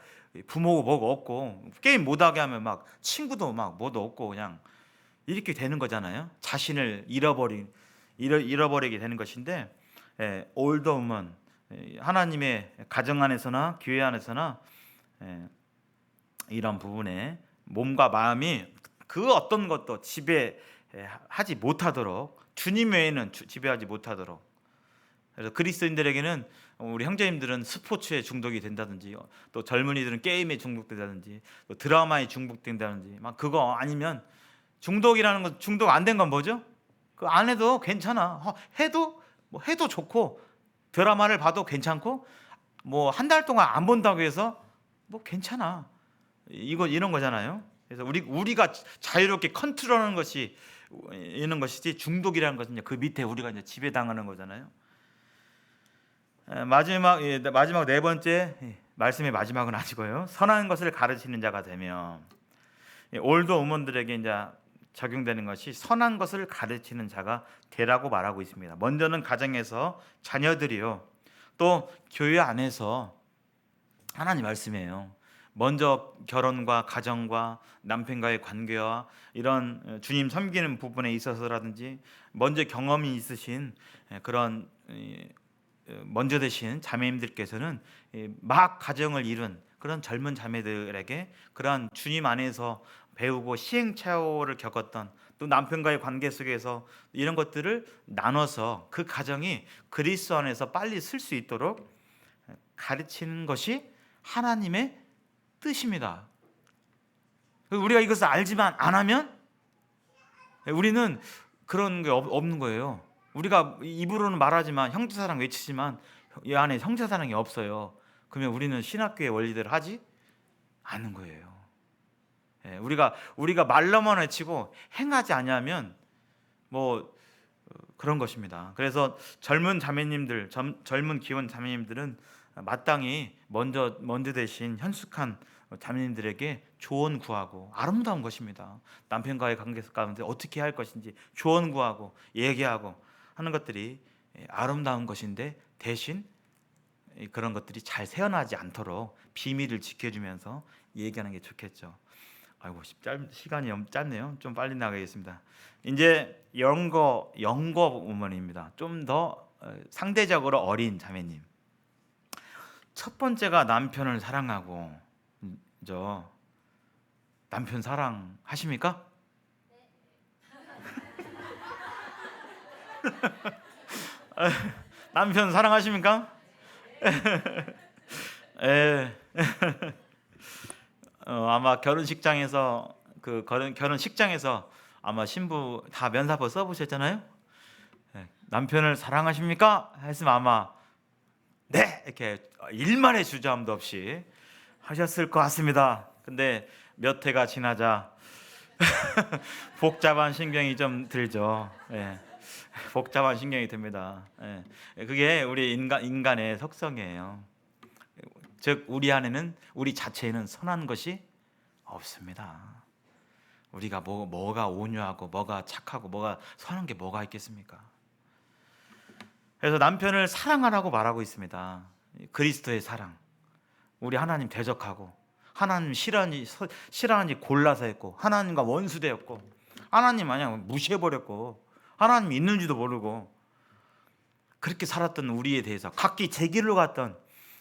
부모고 뭐고 없고 게임 못하게 하면 막 친구도 막 뭐도 없고 그냥 이렇게 되는 거잖아요. 자신을 잃어버리게 되는 것인데 올드 우먼 하나님의 가정 안에서나 교회 안에서나 이런 부분에 몸과 마음이 그 어떤 것도 지배하지 못하도록 주님 외에는 지배하지 못하도록. 그래서 그리스도인들에게는 우리 형제님들은 스포츠에 중독이 된다든지 또 젊은이들은 게임에 중독된다든지 또 드라마에 중독된다든지 막 그거 아니면 중독이라는 건 중독 안 된 건 뭐죠? 그 안 해도 괜찮아. 해도 좋고 드라마를 봐도 괜찮고 뭐 한 달 동안 안 본다고 해서 뭐 괜찮아. 이런 거잖아요. 그래서 우리가 자유롭게 컨트롤하는 것이 있는 것이지 중독이라는 것은 그 밑에 우리가 이제 지배당하는 거잖아요. 마지막 네 번째 말씀의 마지막은 아니고요. 선한 것을 가르치는 자가 되면 올드 우먼들에게 이제 적용되는 것이 선한 것을 가르치는 자가 되라고 말하고 있습니다. 먼저는 가정에서 자녀들이요. 또 교회 안에서 하나님 말씀이에요. 먼저 결혼과 가정과 남편과의 관계와 이런 주님 섬기는 부분에 있어서라든지 먼저 경험이 있으신 그런 먼저 되신 자매님들께서는 막 가정을 이룬 그런 젊은 자매들에게 그런 주님 안에서 배우고 시행착오를 겪었던 또 남편과의 관계 속에서 이런 것들을 나눠서 그 가정이 그리스도 안에서 빨리 쓸 수 있도록 가르치는 것이 하나님의 뜻입니다. 우리가 이것을 알지만 안 하면 우리는 그런 게 없는 거예요. 우리가 입으로는 말하지만 형제사랑 외치지만 이 안에 형제사랑이 없어요. 그러면 우리는 신학교의 원리대로 하지 않는 거예요. 우리가 말로만 외치고 행하지 않으면 뭐 그런 것입니다. 그래서 젊은 자매님들, 젊은 기혼 자매님들은 마땅히 먼저 되신 현숙한 자매님들에게 조언 구하고, 아름다운 것입니다. 남편과의 관계 가운데 어떻게 할 것인지 조언 구하고 얘기하고 하는 것들이 아름다운 것인데, 대신 그런 것들이 잘 새어나지 않도록 비밀을 지켜주면서 얘기하는 게 좋겠죠. 아이고, 시간이 짧네요. 좀 빨리 나가겠습니다. 이제 영거 부문입니다. 좀 더 상대적으로 어린 자매님. 첫 번째가 남편을 사랑하고, 남편 사랑하십니까? 남편 사랑하십니까? 예. 아마 결혼식장에서 결혼식장에서 아마 신부 다 면사포 써보셨잖아요. 남편을 사랑하십니까? 했으면 아마 네 이렇게 일말의 주저함도 없이 하셨을 것 같습니다. 근데 몇 해가 지나자 복잡한 신경이 좀 들죠. 복잡한 신경이 듭니다. 그게 우리 인간의 속성이에요. 즉 우리 자체에는 선한 것이 없습니다. 우리가 뭐가 온유하고 뭐가 착하고 뭐가 선한 게 뭐가 있겠습니까? 그래서 남편을 사랑하라고 말하고 있습니다. 그리스도의 사랑. 우리 하나님 대적하고, 하나님 싫어하는지 골라서 했고, 하나님과 원수되었고, 하나님 마냥 무시해버렸고, 하나님 있는지도 모르고 그렇게 살았던 우리에 대해서 각기 제 길로 갔던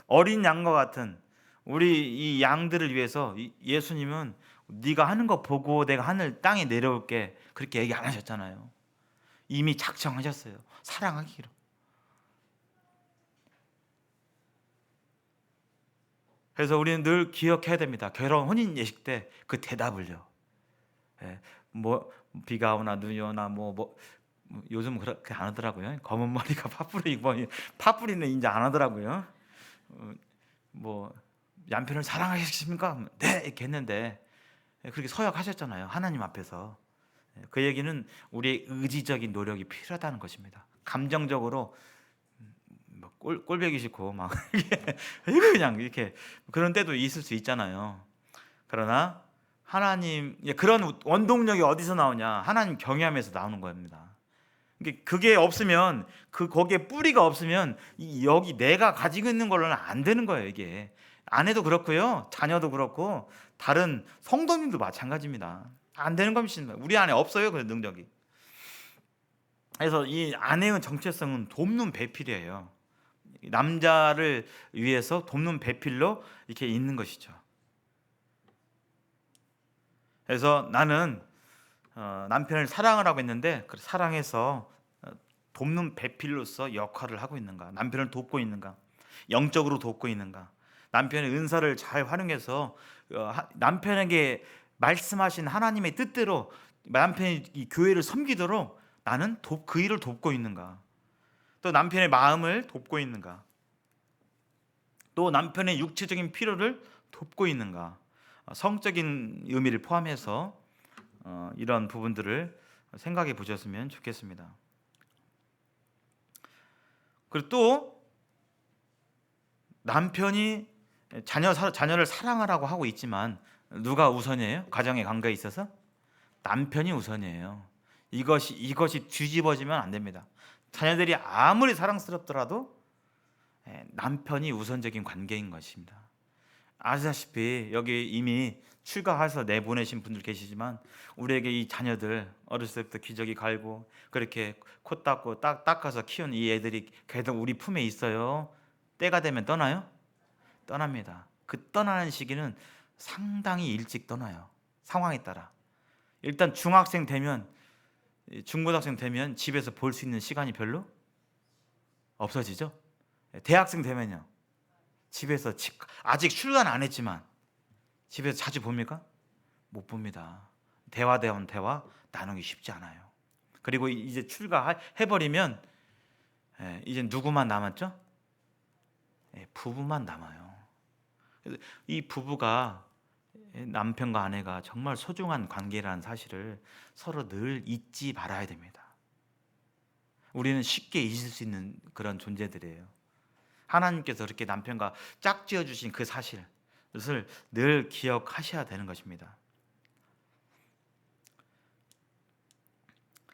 어린 양과 같은 우리 이 양들을 위해서 예수님은 네가 하는 거 보고 내가 하늘 땅에 내려올게, 그렇게 얘기 안 하셨잖아요. 이미 작정하셨어요. 사랑하기로. 그래서 우리는 늘 기억해야 됩니다. 혼인 예식 때 그 대답을요. 뭐 비가 오나 눈이 오나 뭐 요즘 그렇게 안 하더라고요. 검은 머리가 파뿌리는 이제 안 하더라고요. 뭐 남편을 사랑하십니까? 네 이렇게 했는데 그렇게 서약하셨잖아요. 하나님 앞에서. 그 얘기는 우리의 의지적인 노력이 필요하다는 것입니다. 감정적으로 꼴보기 싫고 막 그냥 이렇게 그런 때도 있을 수 있잖아요. 그러나 하나님, 그런 원동력이 어디서 나오냐? 하나님 경외함에서 나오는 겁니다. 그게 없으면, 거기에 뿌리가 없으면 여기 내가 가지고 있는 걸로는 안 되는 거예요. 이게 아내도 그렇고요, 자녀도 그렇고 다른 성도님도 마찬가지입니다. 안 되는 것입니다. 우리 안에 없어요, 그 능력이. 그래서 이 아내의 정체성은 돕는 배필이에요. 남자를 위해서 돕는 배필로 이렇게 있는 것이죠. 그래서 나는 남편을 사랑하라고 했는데, 사랑해서 돕는 배필로서 역할을 하고 있는가? 남편을 돕고 있는가? 영적으로 돕고 있는가? 남편의 은사를 잘 활용해서 남편에게 말씀하신 하나님의 뜻대로 남편이 이 교회를 섬기도록 나는 그 일을 돕고 있는가? 또 남편의 마음을 돕고 있는가? 또 남편의 육체적인 필요를 돕고 있는가? 성적인 의미를 포함해서 이런 부분들을 생각해 보셨으면 좋겠습니다. 그리고 또 남편이 자녀를 사랑하라고 하고 있지만 누가 우선이에요? 가정의 관계에 있어서 남편이 우선이에요. 이것이 뒤집어지면 안 됩니다. 자녀들이 아무리 사랑스럽더라도 남편이 우선적인 관계인 것입니다. 아시다시피 여기 이미 출가해서 내보내신 분들 계시지만 우리에게 이 자녀들 어렸을 때부터 기저귀 갈고 그렇게 코 닦고 닦아서 키운 이 애들이 계속 우리 품에 있어요. 때가 되면 떠나요? 떠납니다. 그 떠나는 시기는 상당히 일찍 떠나요. 상황에 따라. 일단 중학생 되면, 중고등학생 되면 집에서 볼 수 있는 시간이 별로 없어지죠. 대학생 되면요, 집에서 아직 출간 안 했지만 집에서 자주 봅니까? 못 봅니다. 대화 나누기 쉽지 않아요. 그리고 이제 출가해버리면 이제 누구만 남았죠? 부부만 남아요. 이 부부가, 남편과 아내가 정말 소중한 관계라는 사실을 서로 늘 잊지 말아야 됩니다. 우리는 쉽게 잊을 수 있는 그런 존재들이에요. 하나님께서 그렇게 남편과 짝지어 주신 그 사실을 늘 기억하셔야 되는 것입니다.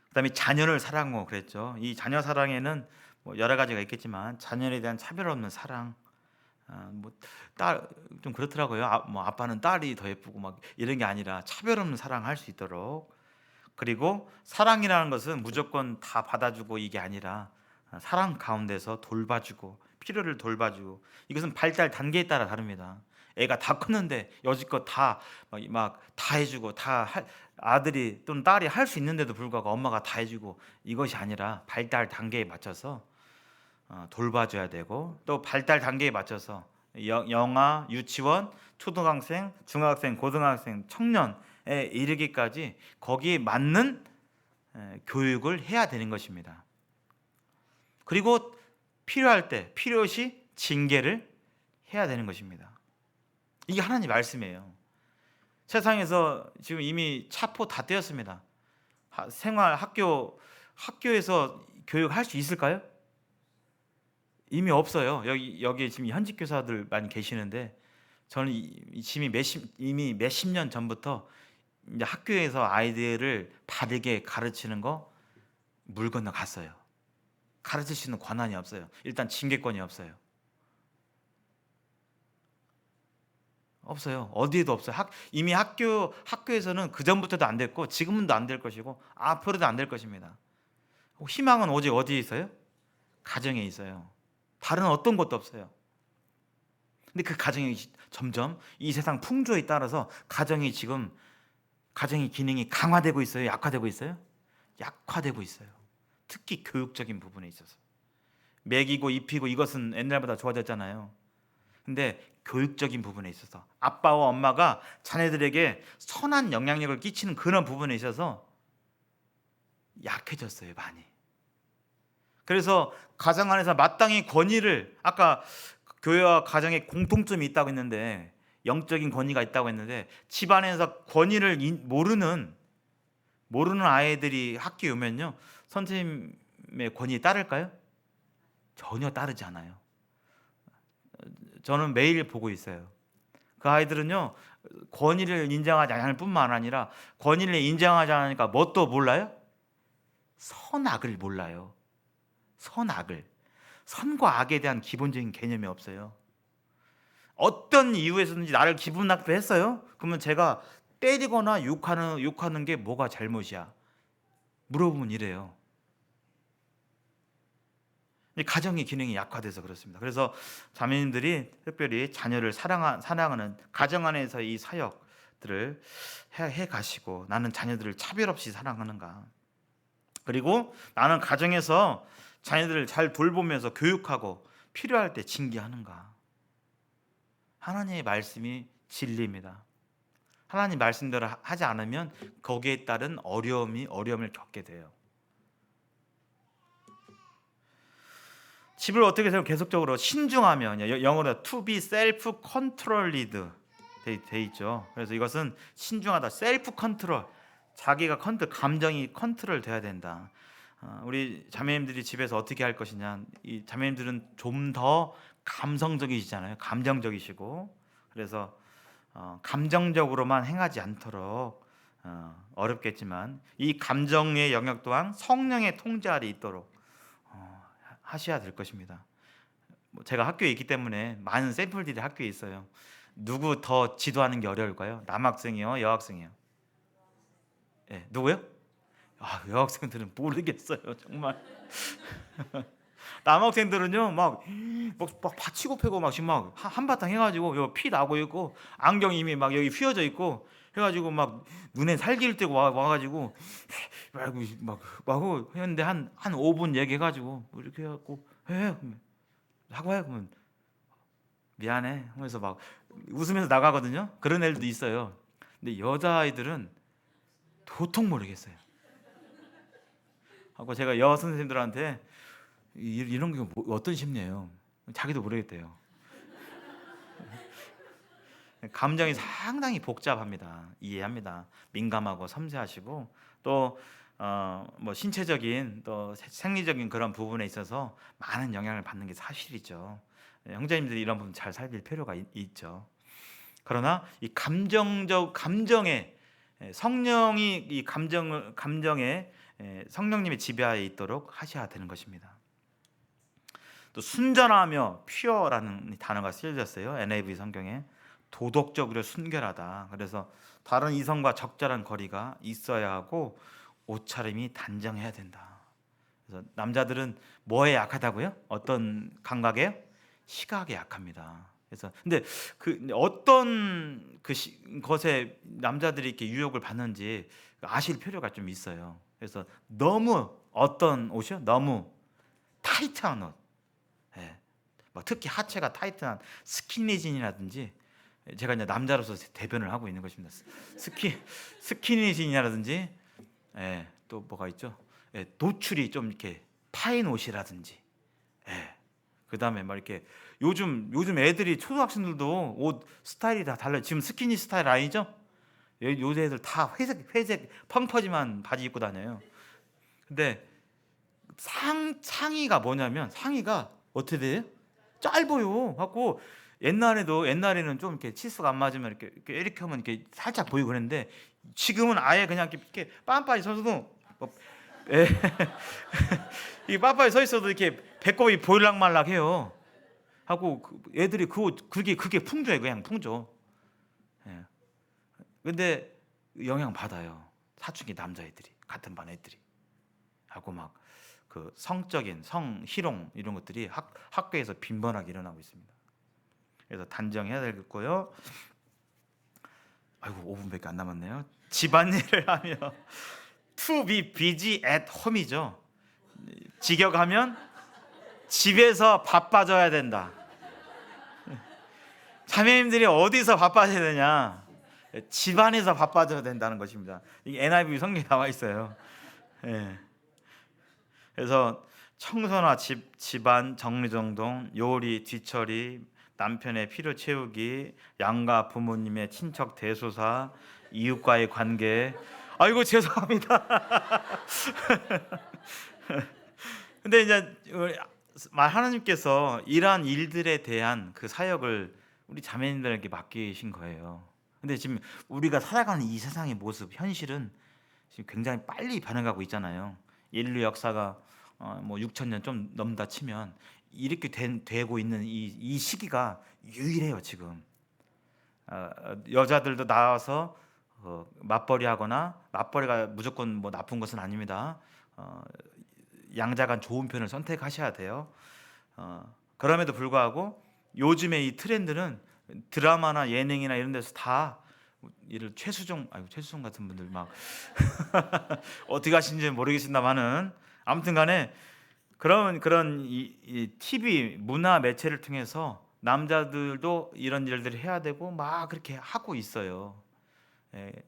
그다음에 자녀를 사랑하고 그랬죠. 이 자녀 사랑에는 뭐 여러 가지가 있겠지만 자녀에 대한 차별 없는 사랑, 뭐딸 좀 그렇더라고요. 뭐 아빠는 딸이 더 예쁘고 막 이런 게 아니라 차별 없는 사랑할 수 있도록. 그리고 사랑이라는 것은 무조건 다 받아주고 이게 아니라 사랑 가운데서 돌봐주고 필요를 돌봐주고, 이것은 발달 단계에 따라 다릅니다. 애가 다 컸는데 여지껏 다 해주고 아들이 또는 딸이 할 수 있는데도 불구하고 엄마가 다 해주고, 이것이 아니라 발달 단계에 맞춰서 돌봐줘야 되고, 또 발달 단계에 맞춰서 영아, 유치원, 초등학생, 중학생, 고등학생, 청년에 이르기까지 거기에 맞는 교육을 해야 되는 것입니다. 그리고 필요할 때 필요시 징계를 해야 되는 것입니다. 이게 하나님 말씀이에요. 세상에서 지금 이미 차포 다 떼었습니다. 학교에서 교육할 수 있을까요? 이미 없어요. 여기 지금 현직 교사들 많이 계시는데, 저는 이미 몇십 년 전부터 이제 학교에서 아이들을 바르게 가르치는 거 물 건너 갔어요. 가르칠 수 있는 권한이 없어요. 일단 징계권이 없어요. 없어요. 어디에도 없어요. 이미 학교에서는 그 전부터도 안 됐고 지금은 안 될 것이고 앞으로도 안 될 것입니다. 희망은 오직 어디에 있어요? 가정에 있어요. 다른 어떤 것도 없어요. 근데 그 가정이 점점 이 세상 풍조에 따라서 가정의 기능이 강화되고 있어요? 약화되고 있어요? 약화되고 있어요. 특히 교육적인 부분에 있어서. 먹이고 입히고 이것은 옛날보다 좋아졌잖아요. 근데 교육적인 부분에 있어서 아빠와 엄마가 자녀들에게 선한 영향력을 끼치는 그런 부분에 있어서 약해졌어요, 많이. 그래서 가정 안에서 마땅히 권위를, 아까 교회와 가정에 공통점이 있다고 했는데, 영적인 권위가 있다고 했는데, 집안에서 권위를 모르는 아이들이 학교에 오면요, 선생님의 권위에 따를까요? 전혀 따르지 않아요. 저는 매일 보고 있어요. 그 아이들은요, 권위를 인정하지 않을 뿐만 아니라 권위를 인정하지 않으니까 뭣도 몰라요? 선악을 몰라요. 선과 악에 대한 기본적인 개념이 없어요. 어떤 이유에서든지 나를 기분 나쁘게 했어요? 그러면 제가 때리거나 욕하는 게 뭐가 잘못이야? 물어보면 이래요. 가정의 기능이 약화돼서 그렇습니다. 그래서 자매님들이 특별히 자녀를 사랑하는 가정 안에서 이 사역들을 해 가시고, 나는 자녀들을 차별 없이 사랑하는가, 그리고 나는 가정에서 자녀들을 잘 돌보면서 교육하고 필요할 때 징계하는가. 하나님의 말씀이 진리입니다. 하나님 말씀대로 하지 않으면 거기에 따른 어려움을 겪게 돼요. 집을 어떻게 해서 계속적으로 신중하면, 영어로 to be self-controlled 돼 있죠. 그래서 이것은 신중하다, self control, 자기가 감정이 컨트롤 돼야 된다. 우리 자매님들이 집에서 어떻게 할 것이냐, 이 자매님들은 좀 더 감성적이시잖아요. 감정적이시고, 그래서 감정적으로만 행하지 않도록, 어렵겠지만 이 감정의 영역 또한 성령의 통제 아래 있도록 하셔야 될 것입니다. 제가 학교에 있기 때문에 많은 샘플들이 학교에 있어요. 누구 더 지도하는 게 어려울까요? 남학생이요, 여학생이요? 네, 누구요? 여학생들은 모르겠어요, 정말. 남학생들은요, 막 받치고 패고 막 지금 막 한바탕 해가지고 여기 피 나고 있고 안경 이미 막 여기 휘어져 있고 해가지고 막 눈에 살기를 떼고 와가지고 막 하고 했는데 한 5분 얘기해가지고 뭐 이렇게 해갖고 해 하고 해, 그러면 미안해 하면서 막 웃으면서 나가거든요. 그런 애들도 있어요. 근데 여자아이들은 도통 모르겠어요. 하고 제가 여 선생님들한테 이런 게 어떤 심리예요? 자기도 모르겠대요. 감정이 상당히 복잡합니다. 이해합니다. 민감하고 섬세하시고 또 뭐 신체적인 또 생리적인 그런 부분에 있어서 많은 영향을 받는 게 사실이죠. 형제님들이 이런 부분 잘 살필 필요가 있죠. 그러나 이 감정의 성령이 이 감정에 성령님의 지배하에 있도록 하셔야 되는 것입니다. 또 순전하며 퓨어라는 단어가 쓰여졌어요. NIV 성경에 도덕적으로 순결하다. 그래서 다른 이성과 적절한 거리가 있어야 하고 옷차림이 단정해야 된다. 그래서 남자들은 뭐에 약하다고요? 어떤 감각에요? 시각에 약합니다. 그래서 근데 어떤 것에 남자들이 이렇게 유혹을 받는지 아실 필요가 좀 있어요. 그래서 너무 어떤 옷이요? 너무 타이트한 옷. 예. 막 특히 하체가 타이트한 스키니진이라든지 제가 이제 남자로서 대변을 하고 있는 것입니다. 스키니진이라든지 또 뭐가 있죠? 노출이 좀 이렇게 파인 옷이라든지 그다음에 막 이렇게 요즘 애들이 초등학생들도 옷 스타일이 다 달라요. 지금 스키니 스타일 아니죠? 요새 애들 다 회색 펑퍼짐한 바지 입고 다녀요. 근데 상의가 뭐냐면 상의가 어떻게 돼요? 짧아요. 갖고 옛날에는 좀 이렇게 치수가 안 맞으면 이렇게 하면 이렇게 살짝 보이고 그랬는데 지금은 아예 그냥 이렇게 빤빤히 서서도 예. 이 빤빤히 서 있어도 이렇게 배꼽이 보일락말락해요. 하고 애들이 그게 풍조예요. 그냥 풍조. 예. 근데 영향 받아요. 사춘기 남자애들이 같은 반 애들이 하고 막 그 성적인 성희롱 이런 것들이 학교에서 빈번하게 일어나고 있습니다. 그래서 단정해야 되겠고요. 아이고 5분밖에 안 남았네요. 집안일을 하며 to be busy at home이죠. 직역하면 집에서 바빠져야 된다. 자매님들이 어디서 바빠져야 되냐? 집안에서 바빠져야 된다는 것입니다. 이게 NIV 성경에 나와 있어요. 예. 그래서 청소나 집안 정리정돈, 요리, 뒤처리, 남편의 필요 채우기, 양가 부모님의 친척 대소사, 이웃과의 관계. 아이고 죄송합니다. 근데 이제 하나님께서 이러한 일들에 대한 그 사역을 우리 자매님들에게 맡기신 거예요. 근데 지금 우리가 살아가는 이 세상의 모습, 현실은 지금 굉장히 빨리 변해가고 있잖아요. 인류 역사가 뭐 6,000년 좀 넘다 치면 이렇게 되고 있는 이 시기가 유일해요 지금. 여자들도 나와서 맞벌이하거나 맞벌이가 무조건 뭐 나쁜 것은 아닙니다. 양자간 좋은 편을 선택하셔야 돼요. 그럼에도 불구하고 요즘에 이 트렌드는 드라마나 예능이나 이런 데서 다 이를 최수종 같은 분들 막 어떻게 하시는지 모르겠습니다만은 아무튼간에 그런 이 TV 문화 매체를 통해서 남자들도 이런 일들을 해야 되고 막 그렇게 하고 있어요.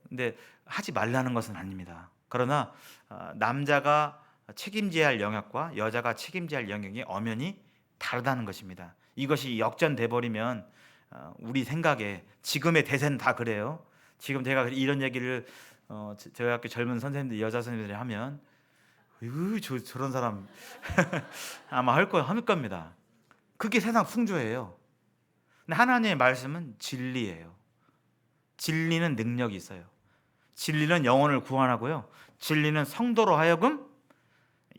근데 하지 말라는 것은 아닙니다. 그러나 남자가 책임져야 할 영역과 여자가 책임져야 할 영역이 엄연히 다르다는 것입니다. 이것이 역전돼 버리면 우리 생각에 지금의 대세는 다 그래요. 지금 제가 이런 얘기를 저희 학교 젊은 선생님들 여자 선생님들이 하면 저런 사람 아마 할 겁니다. 그게 세상 풍조예요. 근데 하나님의 말씀은 진리예요. 진리는 능력이 있어요. 진리는 영혼을 구원하고요. 진리는 성도로 하여금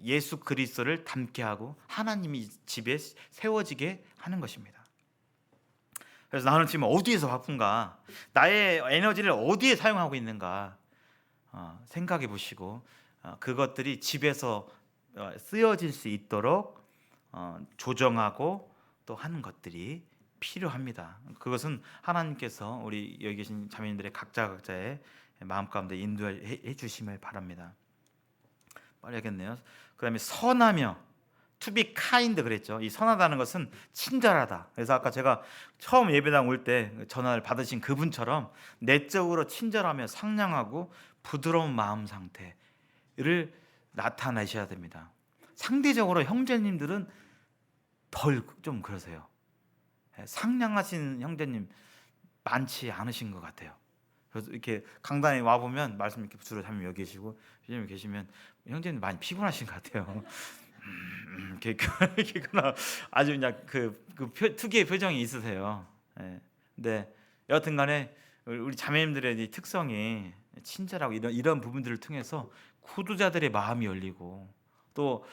예수 그리스도를 닮게 하고 하나님이 집에 세워지게 하는 것입니다. 그래서 나는 지금 어디에서 바쁜가? 나의 에너지를 어디에 사용하고 있는가? 생각해 보시고 그것들이 집에서 쓰여질 수 있도록 조정하고 또 하는 것들이 필요합니다. 그것은 하나님께서 우리 여기 계신 자매님들의 각자의 마음 가운데 인도해 주심을 바랍니다. 빨리 하겠네요. 그 다음에 선하며 to be kind 그랬죠. 이 선하다는 것은 친절하다. 그래서 아까 제가 처음 예배당 올 때 전화를 받으신 그분처럼 내적으로 친절하며 상냥하고 부드러운 마음 상태를 나타내셔야 됩니다. 상대적으로 형제님들은 덜 좀 그러세요. 상냥하신 형제님 많지 않으신 것 같아요. 그래서 이렇게 강단에 와 보면 말씀 이렇게 주로 잠이 여기 계시고 형님 계시면 형제님 많이 피곤하신 것 같아요. 이렇게구나. 아주 그냥 특유의 표정이 있으세요. 예. 근데 여하튼간에 우리 자매님들의 이 특성이 친절하고 이런 부분들을 통해서 구두자들의 마음이 열리고 또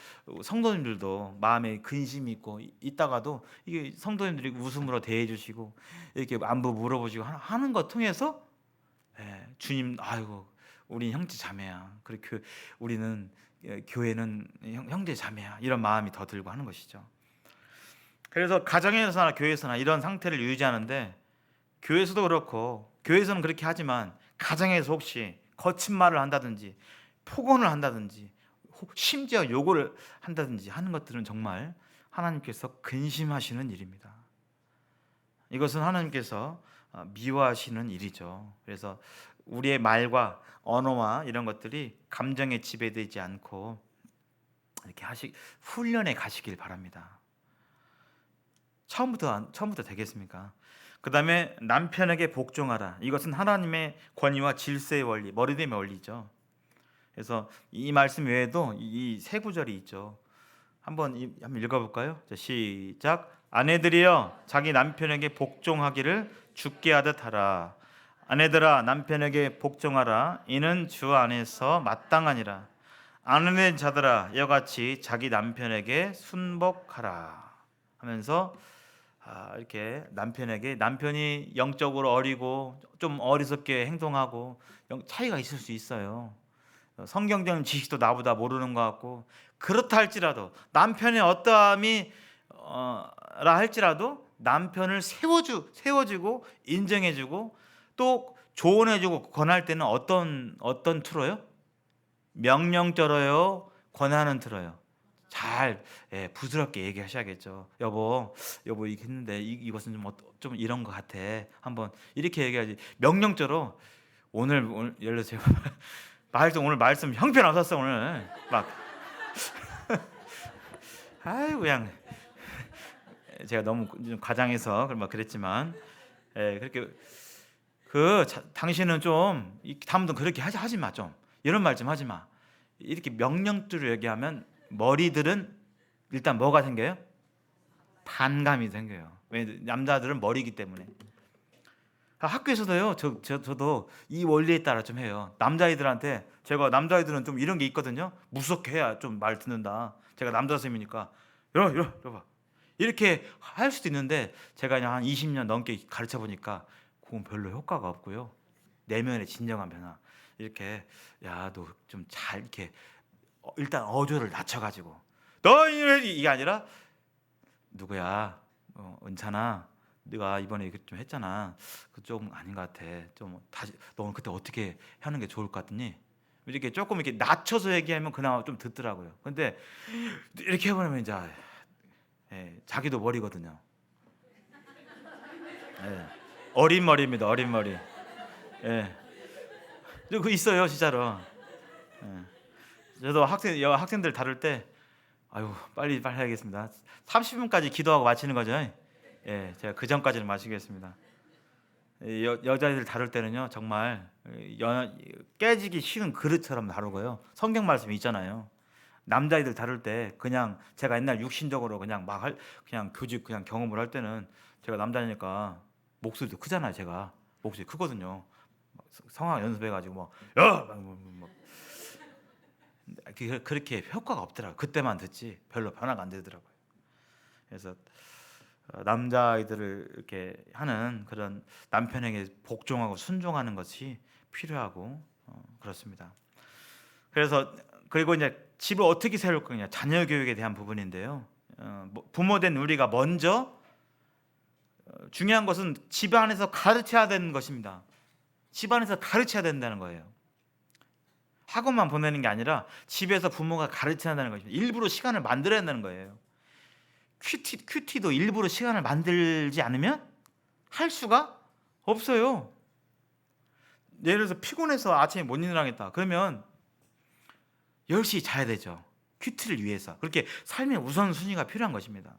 성도님들도 마음에 근심이 있고 있다가도 이게 성도님들이 웃음으로 대해주시고 이렇게 안부 물어보시고 하는 것 통해서 주님 아이고 우리 형제 자매야. 그렇게 우리는 교회는 형제 자매야. 이런 마음이 더 들고 하는 것이죠. 그래서 가정에서나 교회에서나 이런 상태를 유지하는데 교회에서도 그렇고 교회에서는 그렇게 하지만 가정에서 혹시 거친 말을 한다든지 폭언을 한다든지 심지어 욕을 한다든지 하는 것들은 정말 하나님께서 근심하시는 일입니다. 이것은 하나님께서 미워하시는 일이죠. 그래서 우리의 말과 언어와 이런 것들이 감정에 지배되지 않고 이렇게 훈련해 가시길 바랍니다. 처음부터 되겠습니까? 그 다음에 남편에게 복종하라. 이것은 하나님의 권위와 질서의 원리, 머리됨의 원리죠. 그래서 이 말씀 외에도 이 세 구절이 있죠. 한번 읽어볼까요? 자, 시작. 아내들이여 자기 남편에게 복종하기를 주께 하듯 하라. 아내들아 남편에게 복종하라. 이는 주 안에서 마땅하니라. 아내된 자들아 이같이 자기 남편에게 순복하라 하면서 이렇게 남편이 영적으로 어리고 좀 어리석게 행동하고 차이가 있을 수 있어요. 성경적인 지식도 나보다 모르는 것 같고 그렇다 할지라도 남편의 어떠함이 라 할지라도 남편을 세워주고 인정해주고 또 조언해주고 권할 때는 어떤 틀어요? 명령대로요, 권하는 틀어요. 잘 부드럽게 얘기하셔야겠죠. 여보 이렇게 했는데 이것은 좀 이런 것 같아. 한번 이렇게 얘기하지. 명령대로 오늘 예를 들어서 오늘 말씀 형편없었어 오늘 막 아이고 그냥 제가 너무 좀 과장해서 그랬지만 그렇게 당신은 좀 다음부터 그렇게 하지 마. 좀 이런 말 좀 하지 마. 이렇게 명령대로 얘기하면 머리들은 일단 뭐가 생겨요? 반감이 생겨요. 왜? 남자들은 머리이기 때문에. 학교에서도요. 저도 이 원리에 따라 좀 해요. 남자애들은 좀 이런 게 있거든요. 무섭게 해야 좀 말 듣는다. 제가 남자 선생님이니까 이러 이렇게 할 수도 있는데 제가 그냥 한 20년 넘게 가르쳐 보니까 그건 별로 효과가 없고요. 내면의 진정한 변화. 이렇게 야 너 좀 잘 이렇게 일단 어조를 낮춰가지고 너 이게 아니라 누구야 은찬아 네가 이번에 이렇게 좀 했잖아. 그쪽 아닌 것 같아. 좀 다시 너 오늘 그때 어떻게 하는 게 좋을 것 같니? 이렇게 조금 이렇게 낮춰서 얘기하면 그나마 좀 듣더라고요. 근데 이렇게 해버리면 이제 자기도 머리거든요. 어린 머리입니다. 어린 머리. 그 있어요 진짜로. 저도 학생들 다룰 때 아유 빨리 해야겠습니다. 30분까지 기도하고 마치는 거죠. 제가 그 전까지는 마치겠습니다. 여자애들 다룰 때는요 정말 깨지기 쉬운 그릇처럼 다루고요. 성경 말씀이 있잖아요. 남자애들 다룰 때 그냥 제가 옛날 육신적으로 그냥 그냥 교직 그냥 경험을 할 때는 제가 남자니까 목소리도 크잖아요. 제가 목소리 크거든요. 성악 연습해가지고 그렇게 효과가 없더라고요. 그때만 듣지 별로 변화가 안 되더라고요. 그래서 남자아이들을 이렇게 하는 그런 남편에게 복종하고 순종하는 것이 필요하고 그렇습니다. 그리고 이제 집을 어떻게 세울 거냐 자녀 교육에 대한 부분인데요. 부모된 우리가 먼저 중요한 것은 집 안에서 가르쳐야 되는 것입니다. 집 안에서 가르쳐야 된다는 거예요. 학원만 보내는 게 아니라 집에서 부모가 가르쳐야 한다는 것입니다. 일부러 시간을 만들어야 한다는 거예요. 큐티도 일부러 시간을 만들지 않으면 할 수가 없어요. 예를 들어서 피곤해서 아침에 못 일어나겠다. 그러면 10시 자야 되죠. 큐티를 위해서. 그렇게 삶의 우선순위가 필요한 것입니다.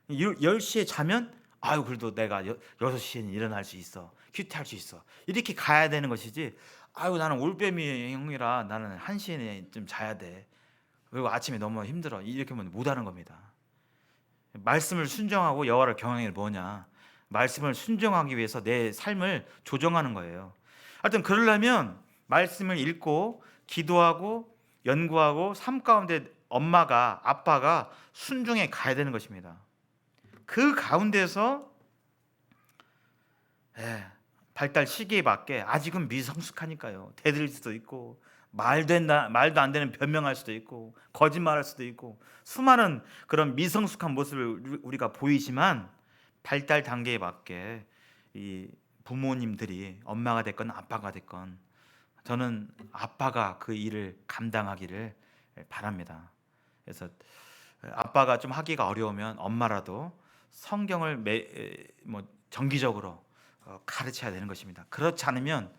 10시에 자면 아유 그래도 내가 6시에는 일어날 수 있어. 큐티 할 수 있어. 이렇게 가야 되는 것이지. 아유 나는 올빼미 형이라 나는 1시에 좀 자야 돼. 그리고 아침에 너무 힘들어. 이렇게 하면 못하는 겁니다. 말씀을 순종하고 여호와를 경외하는 게 뭐냐? 말씀을 순종하기 위해서 내 삶을 조정하는 거예요. 하여튼 그러려면 말씀을 읽고 기도하고 연구하고 삶 가운데 엄마가 아빠가 순종해 가야 되는 것입니다. 그 가운데서 발달 시기에 맞게 아직은 미성숙하니까요. 대들 수도 있고 말도 안 되는 변명할 수도 있고 거짓말할 수도 있고 수많은 그런 미성숙한 모습을 우리가 보이지만 발달 단계에 맞게 이 부모님들이 엄마가 됐건 아빠가 됐건 저는 아빠가 그 일을 감당하기를 바랍니다. 그래서 아빠가 좀 하기가 어려우면 엄마라도 성경을 정기적으로 가르쳐야 되는 것입니다. 그렇지 않으면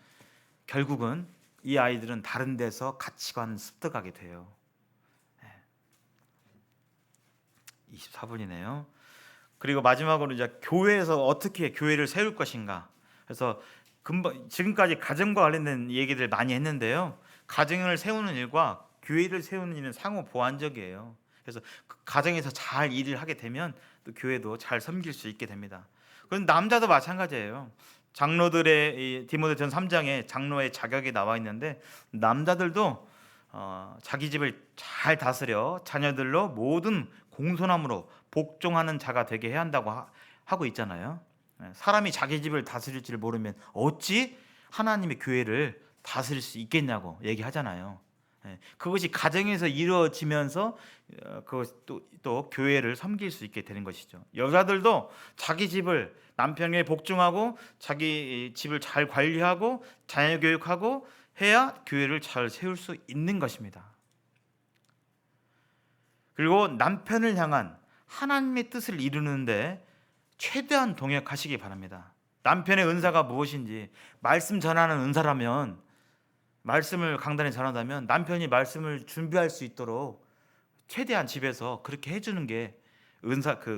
결국은 이 아이들은 다른 데서 가치관 습득하게 돼요. 24분이네요. 그리고 마지막으로 이제 교회에서 어떻게 교회를 세울 것인가. 그래서 지금까지 가정과 관련된 얘기들 많이 했는데요. 가정을 세우는 일과 교회를 세우는 일은 상호 보완적이에요. 그래서 가정에서 잘 일을 하게 되면 또 교회도 잘 섬길 수 있게 됩니다. 그건 남자도 마찬가지예요. 장로들의 디모데전 3장에 장로의 자격이 나와 있는데 남자들도 자기 집을 잘 다스려 자녀들로 모든 공손함으로 복종하는 자가 되게 해야 한다고 하고 있잖아요. 사람이 자기 집을 다스릴 줄 모르면 어찌 하나님의 교회를 다스릴 수 있겠냐고 얘기하잖아요. 그것이 가정에서 이루어지면서 또 교회를 섬길 수 있게 되는 것이죠. 여자들도 자기 집을 남편에게 복종하고 자기 집을 잘 관리하고 자녀 교육하고 해야 교회를 잘 세울 수 있는 것입니다. 그리고 남편을 향한 하나님의 뜻을 이루는데 최대한 동역하시기 바랍니다. 남편의 은사가 무엇인지 말씀 전하는 은사라면 말씀을 강단에 전한다면 남편이 말씀을 준비할 수 있도록 최대한 집에서 그렇게 해주는 게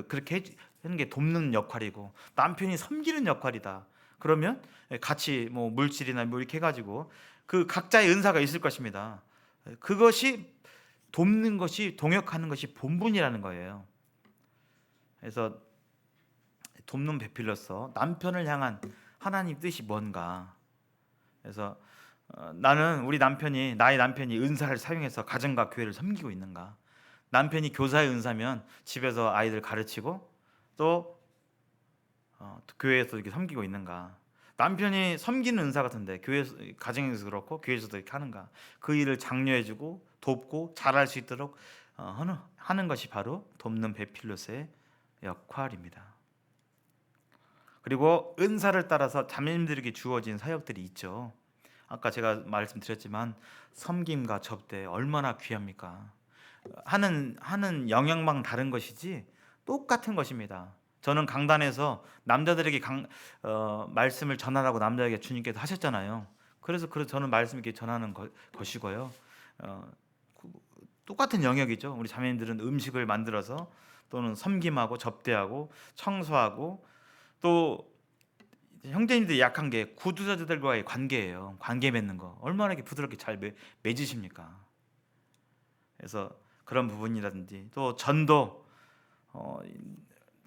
그렇게 하는 게 돕는 역할이고 남편이 섬기는 역할이다. 그러면 같이 뭐 물질이나 뭐 이렇게 해가지고 그 각자의 은사가 있을 것입니다. 그것이 돕는 것이 동역하는 것이 본분이라는 거예요. 그래서 돕는 배필로서 남편을 향한 하나님 뜻이 뭔가. 그래서 우리 남편이 나의 남편이 은사를 사용해서 가정과 교회를 섬기고 있는가. 남편이 교사의 은사면 집에서 아이들 가르치고 또 교회에서 이렇게 섬기고 있는가. 남편이 섬기는 은사 같은데 가정에서 그렇고 교회에서도 이렇게 하는가. 그 일을 장려해주고 돕고 잘할 수 있도록 하는 것이 바로 돕는 베필로스의 역할입니다. 그리고 은사를 따라서 자매님들에게 주어진 사역들이 있죠. 아까 제가 말씀드렸지만 섬김과 접대 얼마나 귀합니까? 하는 영역만 다른 것이지 똑같은 것입니다. 저는 강단에서 남자들에게 말씀을 전하라고 남자에게 주님께서 하셨잖아요. 그래서 저는 말씀 이렇게 전하는 것이고요. 똑같은 영역이죠. 우리 자매님들은 음식을 만들어서 또는 섬김하고 접대하고 청소하고 또 형제님들이 약한 게 구두자들과의 관계예요. 관계 맺는 거 얼마나 이렇게 부드럽게 잘 맺으십니까? 그래서 그런 부분이라든지 또 전도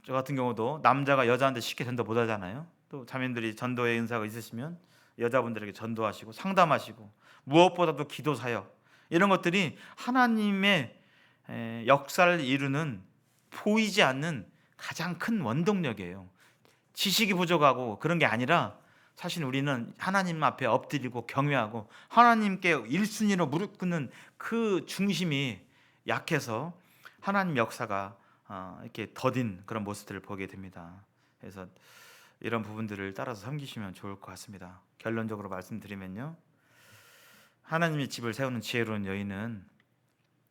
저 같은 경우도 남자가 여자한테 쉽게 전도 못 하잖아요. 또 자매님들이 전도의 은사가 있으시면 여자분들에게 전도하시고 상담하시고 무엇보다도 기도 사역 이런 것들이 하나님의 역사를 이루는 보이지 않는 가장 큰 원동력이에요. 지식이 부족하고 그런 게 아니라 사실 우리는 하나님 앞에 엎드리고 경외하고 하나님께 1순위로 무릎 꿇는 그 중심이 약해서 하나님 역사가 이렇게 더딘 그런 모습들을 보게 됩니다. 그래서 이런 부분들을 따라서 섬기시면 좋을 것 같습니다. 결론적으로 말씀드리면요, 하나님의 집을 세우는 지혜로운 여인은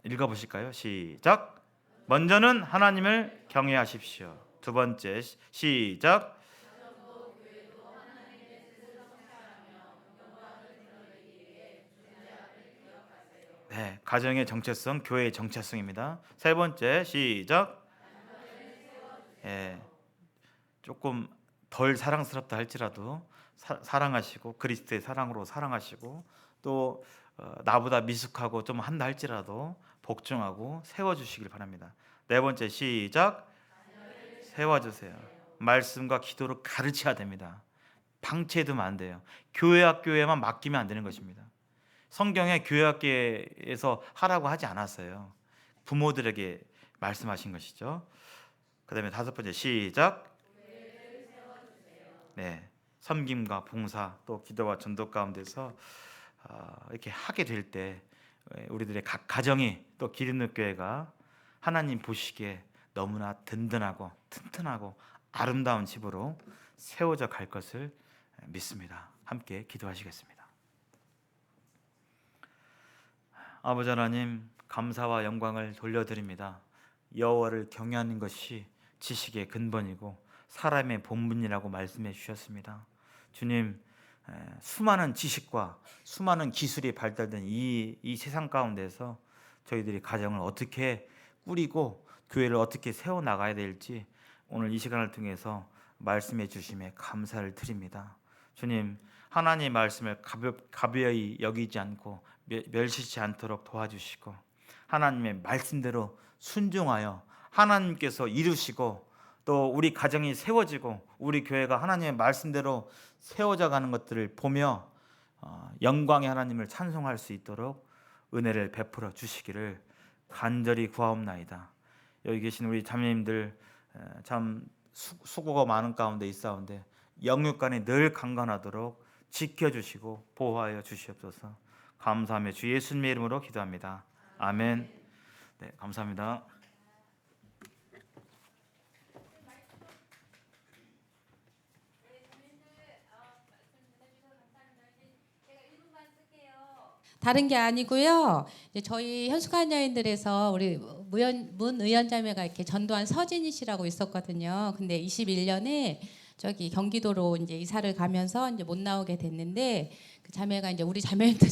읽어보실까요? 시작. 먼저는 하나님을 경외하십시오. 두 번째 시작. 네, 가정의 정체성, 교회의 정체성입니다. 세 번째 시작. 예, 조금 덜 사랑스럽다 할지라도 사랑하시고 그리스도의 사랑으로 사랑하시고 또 나보다 미숙하고 좀 한다 할지라도 복종하고 세워주시길 바랍니다. 네 번째 시작. 세워주세요. 말씀과 기도로 가르쳐야 됩니다. 방치해두면 안 돼요. 교회 학교에만 맡기면 안 되는 것입니다. 성경에 교회 학교에서 하라고 하지 않았어요. 부모들에게 말씀하신 것이죠. 그 다음에 다섯 번째 시작. 네, 섬김과 봉사 또 기도와 전도 가운데서 이렇게 하게 될 때 우리들의 각 가정이 또 기름는 교회가 하나님 보시기에 너무나 든든하고 튼튼하고 아름다운 집으로 세워져 갈 것을 믿습니다. 함께 기도하시겠습니다. 아버지 하나님, 감사와 영광을 돌려드립니다. 여호와를 경외하는 것이 지식의 근본이고 사람의 본분이라고 말씀해 주셨습니다. 주님, 수많은 지식과 수많은 기술이 발달된 이 세상 가운데서 저희들이 가정을 어떻게 꾸리고 교회를 어떻게 세워나가야 될지 오늘 이 시간을 통해서 말씀해 주심에 감사를 드립니다. 주님, 하나님의 말씀을 가벼이 여기지 않고 멸시치 않도록 도와주시고 하나님의 말씀대로 순종하여 하나님께서 이루시고 또 우리 가정이 세워지고 우리 교회가 하나님의 말씀대로 세워져 가는 것들을 보며 영광의 하나님을 찬송할 수 있도록 은혜를 베풀어 주시기를 간절히 구하옵나이다. 여기 계신 우리 자매님들 참 수고가 많은 가운데 있사온데 영육간에 늘 강건하도록 지켜주시고 보호하여 주시옵소서. 감사하며 주 예수님의 이름으로 기도합니다. 아멘. 네, 감사합니다. 다른 게 아니고요. 이제 저희 현수관여인들에서 우리 문 의원자매가 이렇게 전도한 서진희 씨라고 있었거든요. 근데 21년에 저기 경기도로 이제 이사를 가면서 이제 못 나오게 됐는데 그 자매가 이제 우리 자매님들